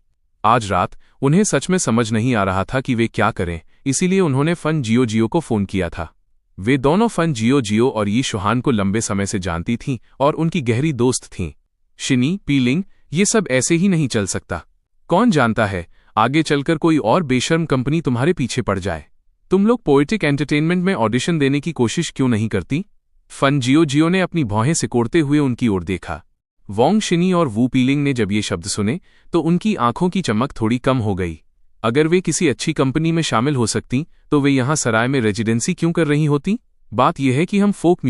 आज रात उन्हें सच में समझ नहीं आ रहा था कि वे क्या करें, इसीलिए उन्होंने फन जियो को फोन किया था। वे दोनों फन जियो और यी शुहान को लंबे समय से जानती थीं और उनकी गहरी दोस्त थीं। शिनी, पीलिंग, ये सब ऐसे ही नहीं चल सकता। कौन जानता है, आगे चलकर कोई और बेशर्म कंपनी तुम्हारे पीछे पड़ जाए। तुम लोग पोएटिक एंटरटेनमेंट में ऑडिशन देने की कोशिश क्यों नहीं करती? फन जियो ने अपनी भौहें सिकोड़ते हुए उनकी ओर देखा। वोंग शिनी और वू पीलिंग ने जब ये शब्द सुने तो उनकी आंखों की चमक थोड़ी कम हो गई। अगर वे किसी अच्छी कंपनी में शामिल हो सकती तो वे यहां सराय में रेजिडेंसी क्यों कर रही होती? बात यह है कि हम फोक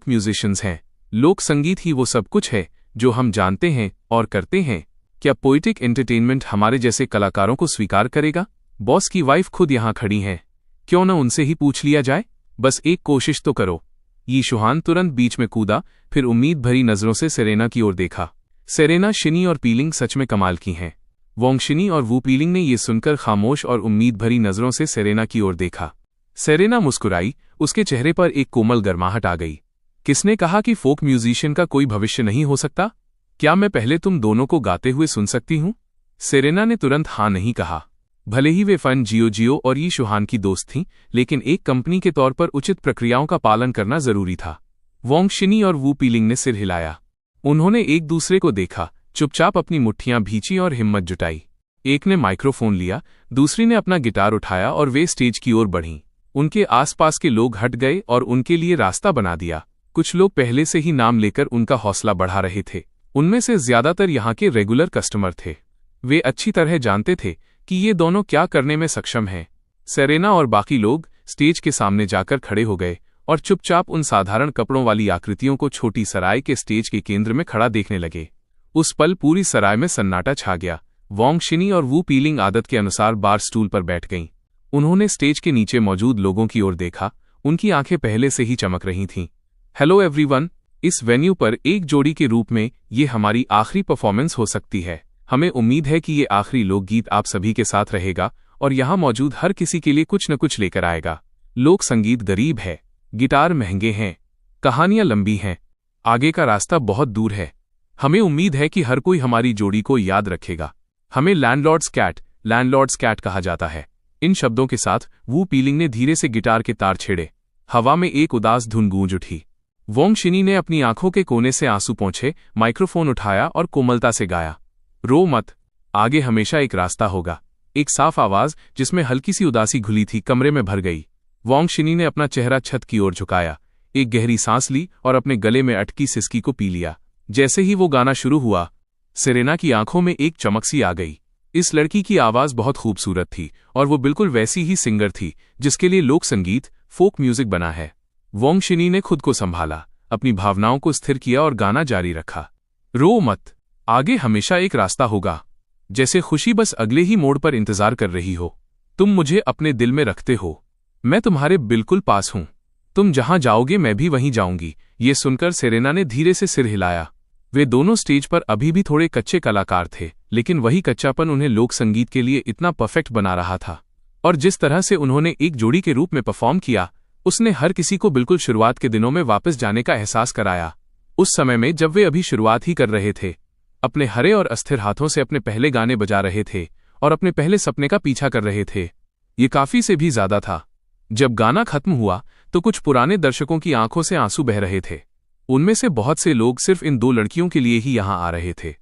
म्यूजिशियंस हैं। लोक संगीत ही वो सब कुछ है जो हम जानते हैं और करते हैं। क्या पोएटिक एंटरटेनमेंट हमारे जैसे कलाकारों को स्वीकार करेगा? बॉस की वाइफ खुद यहां खड़ी हैं, क्यों न उनसे ही पूछ लिया जाए? बस एक कोशिश तो करो। यी शुहान तुरंत बीच में कूदा, फिर उम्मीद भरी नजरों से सेरेना की ओर देखा। सेरेना, शिनी और पीलिंग सच में कमाल की हैं। वोंग शिनी और वू पीलिंग ने ये सुनकर खामोश और उम्मीद भरी नजरों से सेरेना की ओर देखा। सेरेना मुस्कुराई, उसके चेहरे पर एक कोमल गर्माहट आ गई। किसने कहा कि फोक म्यूजिशियन का कोई भविष्य नहीं हो सकता? क्या मैं पहले तुम दोनों को गाते हुए सुन सकती हूं? सेरेना ने तुरंत हाँ नहीं कहा। भले ही वे फन जियो और यी शुहान की दोस्त थीं, लेकिन एक कंपनी के तौर पर उचित प्रक्रियाओं का पालन करना जरूरी था। वोंग शिनी और वू पीलिंग ने सिर हिलाया। उन्होंने एक दूसरे को देखा, चुपचाप अपनी मुट्ठियां भींची और हिम्मत जुटाई। एक ने माइक्रोफोन लिया, दूसरी ने अपना गिटार उठाया और वे स्टेज की ओर बढ़ीं। उनके आसपास के लोग हट गए और उनके लिए रास्ता बना दिया। कुछ लोग पहले से ही नाम लेकर उनका हौसला बढ़ा रहे थे। उनमें से ज्यादातर यहाँ के रेगुलर कस्टमर थे। वे अच्छी तरह जानते थे कि ये दोनों क्या करने में सक्षम हैं। सेरेना और बाकी लोग स्टेज के सामने जाकर खड़े हो गए और चुपचाप उन साधारण कपड़ों वाली आकृतियों को छोटी सराय के स्टेज के केंद्र में खड़ा देखने लगे। उस पल पूरी सराय में सन्नाटा छा गया। वोंग शिनी और वू पीलिंग आदत के अनुसार बार स्टूल पर बैठ गईं। उन्होंने स्टेज के नीचे मौजूद लोगों की ओर देखा। उनकी आंखें पहले से ही चमक रही थीं। हेलो एवरीवन, इस वेन्यू पर एक जोड़ी के रूप में ये हमारी आखिरी परफॉर्मेंस हो सकती है। हमें उम्मीद है कि ये आखिरी लोकगीत आप सभी के साथ रहेगा और यहाँ मौजूद हर किसी के लिए कुछ न कुछ लेकर आएगा। लोक संगीत गरीब है, गिटार महंगे हैं, कहानियां लंबी हैं, आगे का रास्ता बहुत दूर है। हमें उम्मीद है कि हर कोई हमारी जोड़ी को याद रखेगा। हमें लैंडलॉर्ड्स कैट कहा जाता है। इन शब्दों के साथ वू पीलिंग ने धीरे से गिटार के तार छेड़े। हवा में एक उदास धुन गूंज उठी। वोंग शिनी ने अपनी आंखों के कोने से आंसू पोंछे, माइक्रोफोन उठाया और कोमलता से गाया, रो मत, आगे हमेशा एक रास्ता होगा। एक साफ आवाज जिसमें हल्की सी उदासी घुली थी कमरे में भर गई। वोंग शिनी ने अपना चेहरा छत की ओर झुकाया, एक गहरी सांस ली और अपने गले में अटकी सिसकी को पी लिया। जैसे ही वो गाना शुरू हुआ, सेरेना की आंखों में एक चमक सी आ गई। इस लड़की की आवाज बहुत खूबसूरत थी और वो बिल्कुल वैसी ही सिंगर थी जिसके लिए लोक संगीत, फोक म्यूजिक बना है। वोंग शिनी ने खुद को संभाला, अपनी भावनाओं को स्थिर किया और गाना जारी रखा। रो मत, आगे हमेशा एक रास्ता होगा। जैसे खुशी बस अगले ही मोड़ पर इंतजार कर रही हो। तुम मुझे अपने दिल में रखते हो, मैं तुम्हारे बिल्कुल पास हूं। तुम जहां जाओगे मैं भी वहीं जाऊंगी। ये सुनकर सेरेना ने धीरे से सिर हिलाया। वे दोनों स्टेज पर अभी भी थोड़े कच्चे कलाकार थे, लेकिन वही कच्चापन उन्हें लोक संगीत के लिए इतना परफेक्ट बना रहा था। और जिस तरह से उन्होंने एक जोड़ी के रूप में परफॉर्म किया, उसने हर किसी को बिल्कुल शुरुआत के दिनों में वापस जाने का एहसास कराया। उस समय में जब वे अभी शुरुआत ही कर रहे थे, अपने हरे और अस्थिर हाथों से अपने पहले गाने बजा रहे थे और अपने पहले सपने का पीछा कर रहे थे। ये काफी से भी ज्यादा था। जब गाना खत्म हुआ तो कुछ पुराने दर्शकों की आंखों से आंसू बह रहे थे। उनमें से बहुत से लोग सिर्फ इन दो लड़कियों के लिए ही यहां आ रहे थे।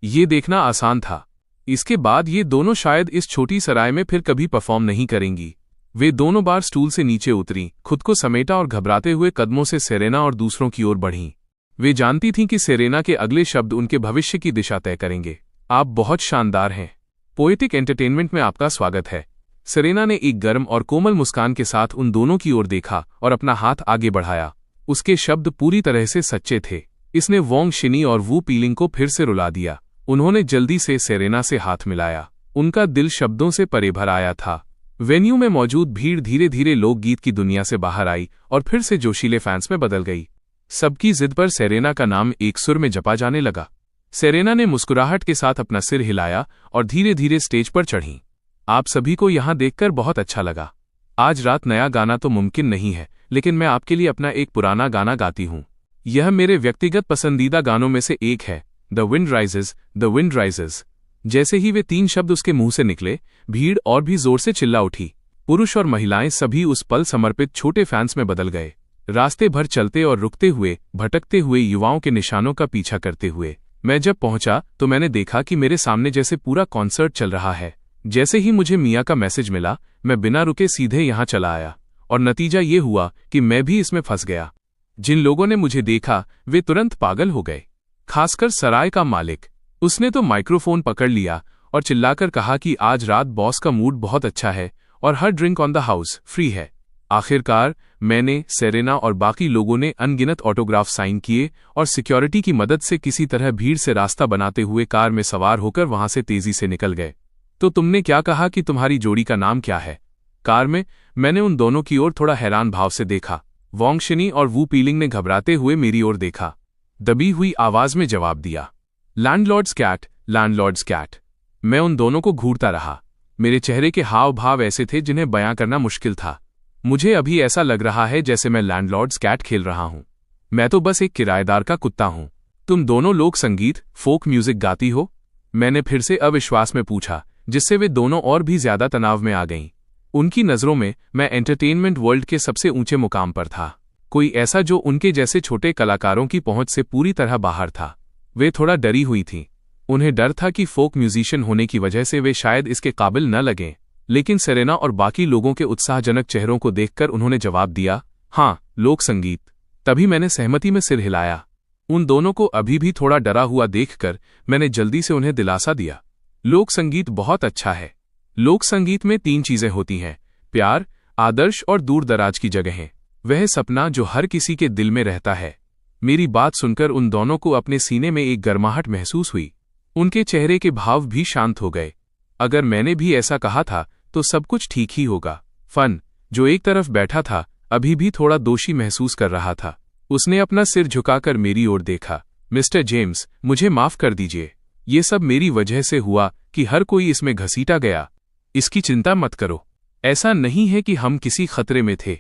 ये देखना आसान था। इसके बाद ये दोनों शायद इस छोटी सराय में फिर कभी परफॉर्म नहीं करेंगी। वे दोनों बार स्टूल से नीचे उतरीं, खुद को समेटा और घबराते हुए कदमों से सेरेना और दूसरों की ओर बढ़ीं। वे जानती थीं कि सेरेना के अगले शब्द उनके भविष्य की दिशा तय करेंगे। आप बहुत शानदार हैं। पोएटिक एंटरटेनमेंट में आपका स्वागत है। सेरेना ने एक गर्म और कोमल मुस्कान के साथ उन दोनों की ओर देखा और अपना हाथ आगे बढ़ाया। उसके शब्द पूरी तरह से सच्चे थे। इसने वोंग शिनी और वू पीलिंग को फिर से रुला दिया। उन्होंने जल्दी से सेरेना से हाथ मिलाया। उनका दिल शब्दों से परे भर आया था। वेन्यू में मौजूद भीड़ धीरे धीरे लोकगीत की दुनिया से बाहर आई और फिर से जोशीले फैंस में बदल गई। सबकी जिद पर सेरेना का नाम एक सुर में जपा जाने लगा। सेरेना ने मुस्कुराहट के साथ अपना सिर हिलाया और धीरे धीरे स्टेज पर चढ़ी। आप सभी को यहां देखकर बहुत अच्छा लगा। आज रात नया गाना तो मुमकिन नहीं है, लेकिन मैं आपके लिए अपना एक पुराना गाना गाती हूं। यह मेरे व्यक्तिगत पसंदीदा गानों में से एक है, the wind rises, the wind rises. जैसे ही वे 3 शब्द उसके मुंह से निकले, भीड़ और भी जोर से चिल्ला उठी। पुरुष और महिलाएं सभी उस पल समर्पित छोटे फैंस में बदल गए। रास्ते भर चलते और रुकते हुए, भटकते हुए युवाओं के निशानों का पीछा करते हुए मैं जब पहुंचा तो मैंने देखा कि मेरे सामने जैसे पूरा कॉन्सर्ट चल रहा है। जैसे ही मुझे मिया का मैसेज मिला, मैं बिना रुके सीधे यहां चला आया और नतीजा ये हुआ कि मैं भी इसमें फंस गया। जिन लोगों ने मुझे देखा वे तुरंत पागल हो गए, खासकर सराय का मालिक। उसने तो माइक्रोफोन पकड़ लिया और चिल्लाकर कहा कि आज रात बॉस का मूड बहुत अच्छा है और हर drink on the house free है। आखिरकार मैंने, सेरेना और बाकी लोगों ने अनगिनत ऑटोग्राफ साइन किए और सिक्योरिटी की मदद से किसी तरह भीड़ से रास्ता बनाते हुए कार में सवार होकर वहां से तेजी से निकल गए। तो तुमने क्या कहा कि तुम्हारी जोड़ी का नाम क्या है? कार में मैंने उन दोनों की ओर थोड़ा हैरान भाव से देखा। वोंग शिनी और वू पीलिंग ने घबराते हुए मेरी ओर देखा। दबी हुई आवाज में जवाब दिया, लैंडलॉर्ड्स कैट, लैंडलॉर्ड्स कैट। मैं उन दोनों को घूरता रहा। मेरे चेहरे के हाव भाव ऐसे थे जिन्हें बयां करना मुश्किल था। मुझे अभी ऐसा लग रहा है जैसे मैं लैंडलॉर्ड्स कैट खेल रहा हूं। मैं तो बस एक किराएदार का कुत्ता हूं। तुम दोनों लोक संगीत, फोक म्यूजिक गाती हो? मैंने फिर से अविश्वास में पूछा, जिससे वे दोनों और भी ज्यादा तनाव में आ गईं। उनकी नजरों में मैं एंटरटेनमेंट वर्ल्ड के सबसे ऊंचे मुकाम पर था, कोई ऐसा जो उनके जैसे छोटे कलाकारों की पहुंच से पूरी तरह बाहर था। वे थोड़ा डरी हुई थीं। उन्हें डर था कि फोक म्यूजिशियन होने की वजह से वे शायद इसके काबिल न लगें। लेकिन सेरेना और बाकी लोगों के उत्साहजनक चेहरों को देखकर उन्होंने जवाब दिया, हाँ, लोक संगीत। तभी मैंने सहमति में सिर हिलाया। उन दोनों को अभी भी थोड़ा डरा हुआ देखकर मैंने जल्दी से उन्हें दिलासा दिया, लोक संगीत बहुत अच्छा है, लोक संगीत में 3 चीजें होती हैं: प्यार, आदर्श और दूर दराज की जगहें। वह सपना जो हर किसी के दिल में रहता है। मेरी बात सुनकर उन दोनों को अपने सीने में एक गर्माहट महसूस हुई। उनके चेहरे के भाव भी शांत हो गए। अगर मैंने भी ऐसा कहा था तो सब कुछ ठीक ही होगा। फन, जो एक तरफ बैठा था, अभी भी थोड़ा दोषी महसूस कर रहा था। उसने अपना सिर झुकाकर मेरी ओर देखा। मिस्टर जेम्स, मुझे माफ कर दीजिए। ये सब मेरी वजह से हुआ कि हर कोई इसमें घसीटा गया। इसकी चिंता मत करो। ऐसा नहीं है कि हम किसी खतरे में थे,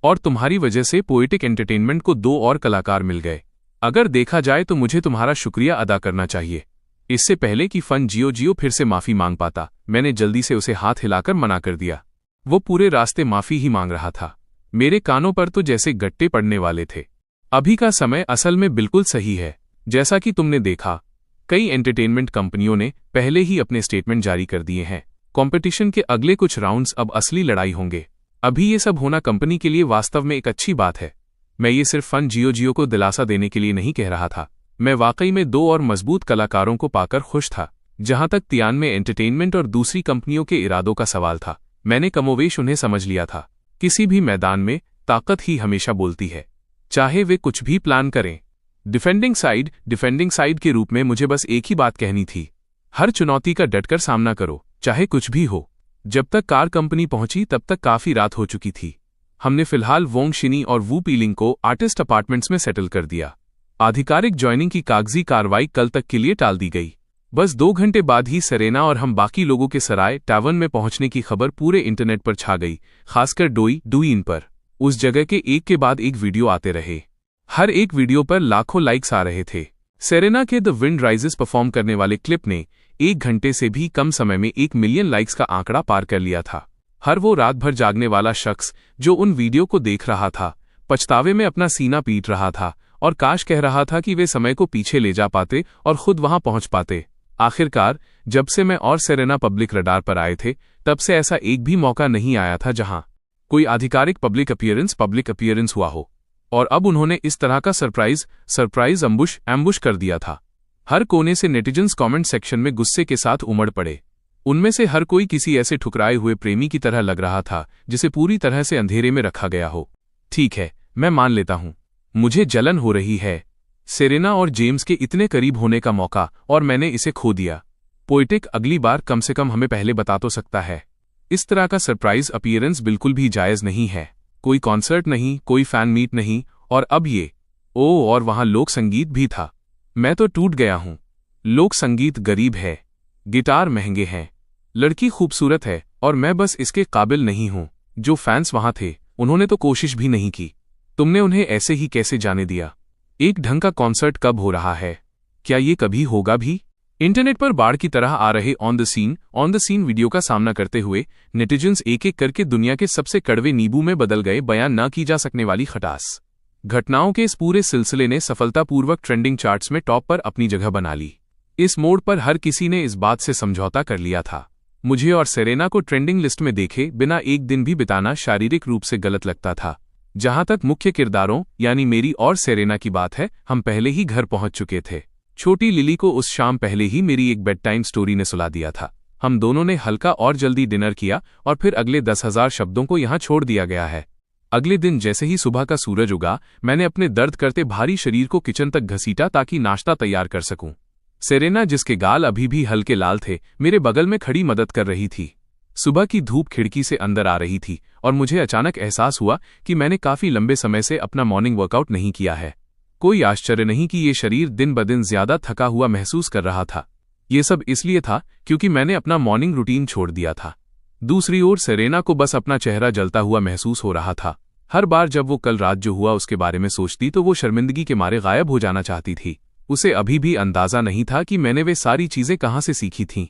और तुम्हारी वजह से पोएटिक एंटरटेनमेंट को 2 और कलाकार मिल गए। अगर देखा जाए तो मुझे तुम्हारा शुक्रिया अदा करना चाहिए। इससे पहले कि फन जियो फिर से माफी मांग पाता, मैंने जल्दी से उसे हाथ हिलाकर मना कर दिया। वो पूरे रास्ते माफी ही मांग रहा था। मेरे कानों पर तो जैसे गट्टे पड़ने वाले थे। अभी का समय असल में बिल्कुल सही है। जैसा कि तुमने देखा, कई एंटरटेनमेंट कंपनियों ने पहले ही अपने स्टेटमेंट जारी कर दिए हैं। कंपटीशन के अगले कुछ राउंड्स अब असली लड़ाई होंगे। अभी ये सब होना कंपनी के लिए वास्तव में एक अच्छी बात है। मैं ये सिर्फ फन जियो को दिलासा देने के लिए नहीं कह रहा था। मैं वाकई में 2 और मजबूत कलाकारों को पाकर खुश था। जहां तक तियान में एंटरटेनमेंट और दूसरी कंपनियों के इरादों का सवाल था, मैंने कमोवेश उन्हें समझ लिया था। किसी भी मैदान में ताकत ही हमेशा बोलती है, चाहे वे कुछ भी प्लान करें। डिफेंडिंग साइड के रूप में मुझे बस एक ही बात कहनी थी: हर चुनौती का डटकर सामना करो, चाहे कुछ भी हो। जब तक कार कंपनी पहुंची तब तक काफी रात हो चुकी थी। हमने फिलहाल वोंग शिनी और वू पीलिंग को आर्टिस्ट अपार्टमेंट्स में सेटल कर दिया। आधिकारिक ज्वाइनिंग की कागजी कार्रवाई कल तक के लिए टाल दी गई। बस 2 घंटे बाद ही सेरेना और हम बाकी लोगों के सराय टैवर्न में पहुंचने की खबर पूरे इंटरनेट पर छा गई, खासकर डुइन पर। उस जगह के एक के बाद एक वीडियो आते रहे। हर एक वीडियो पर लाखों लाइक्स आ रहे थे। सेरेना के द विंड राइजेस परफॉर्म करने वाले क्लिप ने 1 घंटे से भी कम समय में 1 मिलियन लाइक्स का आंकड़ा पार कर लिया था। हर वो रात भर जागने वाला शख्स जो उन वीडियो को देख रहा था, पछतावे में अपना सीना पीट रहा था और काश कह रहा था कि वे समय को पीछे ले जा पाते और खुद वहां पहुंच पाते। आखिरकार, जब से मैं और सेरेना पब्लिक रडार पर आए थे, तब से ऐसा एक भी मौका नहीं आया था जहां कोई आधिकारिक पब्लिक अपीयरेंस हुआ हो। और अब उन्होंने इस तरह का सरप्राइज एम्बुश कर दिया था। हर कोने से नेटिजन्स कमेंट सेक्शन में गुस्से के साथ उमड़ पड़े। उनमें से हर कोई किसी ऐसे ठुकराए हुए प्रेमी की तरह लग रहा था जिसे पूरी तरह से अंधेरे में रखा गया हो। ठीक है, मैं मान लेता हूं, मुझे जलन हो रही है। सेरेना और जेम्स के इतने करीब होने का मौका, और मैंने इसे खो दिया। पोएटिक अगली बार कम से कम हमें पहले बता तो सकता है। इस तरह का सरप्राइज अपीयरेंस बिल्कुल भी जायज नहीं है। कोई कॉन्सर्ट नहीं, कोई फैन मीट नहीं, और अब ये। और वहां लोक संगीत भी था। मैं तो टूट गया हूं। लोक संगीत गरीब है, गिटार महंगे हैं, लड़की खूबसूरत है, और मैं बस इसके काबिल नहीं हूं। जो फैंस वहां थे, उन्होंने तो कोशिश भी नहीं की। तुमने उन्हें ऐसे ही कैसे जाने दिया? एक ढंग का कॉन्सर्ट कब हो रहा है? क्या ये कभी होगा भी? इंटरनेट पर बाढ़ की तरह आ रहे ऑन द सीन वीडियो का सामना करते हुए नेटिजन्स एक एक करके दुनिया के सबसे कड़वे नींबू में बदल गए। बयान न की जा सकने वाली खटास घटनाओं के इस पूरे सिलसिले ने सफलतापूर्वक ट्रेंडिंग चार्ट्स में टॉप पर अपनी जगह बना ली। इस मोड़ पर हर किसी ने इस बात से समझौता कर लिया था। मुझे और सेरेना को ट्रेंडिंग लिस्ट में देखे बिना एक दिन भी बिताना शारीरिक रूप से गलत लगता था। जहां तक मुख्य किरदारों यानी मेरी और सेरेना की बात है, हम पहले ही घर पहुंच चुके थे। छोटी लिली को उस शाम पहले ही मेरी एक बेड टाइम स्टोरी ने सुला दिया था। हम दोनों ने हल्का और जल्दी डिनर किया और फिर अगले 10,000 शब्दों को यहां छोड़ दिया गया है। अगले दिन जैसे ही सुबह का सूरज उगा, मैंने अपने दर्द करते भारी शरीर को किचन तक घसीटा ताकि नाश्ता तैयार कर सकूं। सेरेना, जिसके गाल अभी भी हल्के लाल थे, मेरे बगल में खड़ी मदद कर रही थी। सुबह की धूप खिड़की से अंदर आ रही थी और मुझे अचानक एहसास हुआ कि मैंने काफी लंबे समय से अपना मॉर्निंग वर्कआउट नहीं किया है। कोई आश्चर्य नहीं कि ये शरीर दिन ब दिन ज्यादा थका हुआ महसूस कर रहा था। ये सब इसलिए था क्योंकि मैंने अपना मॉर्निंग रूटीन छोड़ दिया था। दूसरी ओर सेरेना को बस अपना चेहरा जलता हुआ महसूस हो रहा था। हर बार जब वो कल रात जो हुआ उसके बारे में सोचती तो वो शर्मिंदगी के मारे गायब हो जाना चाहती थी। उसे अभी भी अंदाजा नहीं था कि मैंने वे सारी चीजें कहां से सीखी थीं।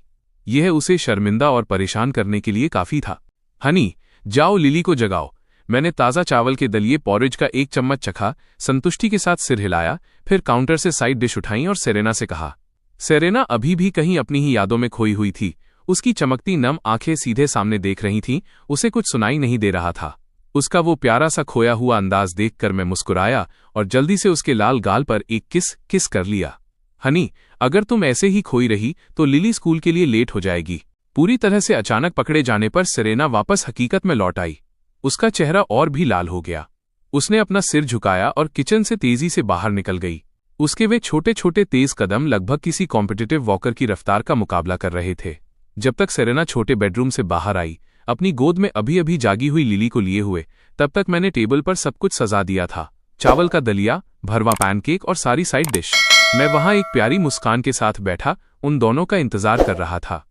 यह उसे शर्मिंदा और परेशान करने के लिए काफी था। हनी, जाओ लिली को जगाओ। मैंने ताज़ा चावल के दलिए पॉरेज का 1 चम्मच चखा, संतुष्टि के साथ सिर हिलाया, फिर काउंटर से साइड डिश उठाई और सेरेना से कहा। सेरेना अभी भी कहीं अपनी ही यादों में खोई हुई थी। उसकी चमकती नम आंखें सीधे सामने देख रही थीं। उसे कुछ सुनाई नहीं दे रहा था। उसका वो प्यारा सा खोया हुआ अंदाज देखकर मैं मुस्कुराया और जल्दी से उसके लाल गाल पर एक किस कर लिया। हनी, अगर तुम ऐसे ही खोई रही तो लिली स्कूल के लिए लेट हो जाएगी। पूरी तरह से अचानक पकड़े जाने पर सेरेना वापस हकीकत में लौट आई। उसका चेहरा और भी लाल हो गया। उसने अपना सिर झुकाया और किचन से तेजी से बाहर निकल गई। उसके वे छोटे छोटे तेज कदम लगभग किसी कॉम्पिटिटिव वॉकर की रफ्तार का मुकाबला कर रहे थे। जब तक सेरेना छोटे बेडरूम से बाहर आई, अपनी गोद में अभी अभी जागी हुई लिली को लिए हुए, तब तक मैंने टेबल पर सब कुछ सजा दिया था। चावल का दलिया, भरवा पैनकेक और सारी साइड डिश। मैं वहां एक प्यारी मुस्कान के साथ बैठा उन दोनों का इंतजार कर रहा था।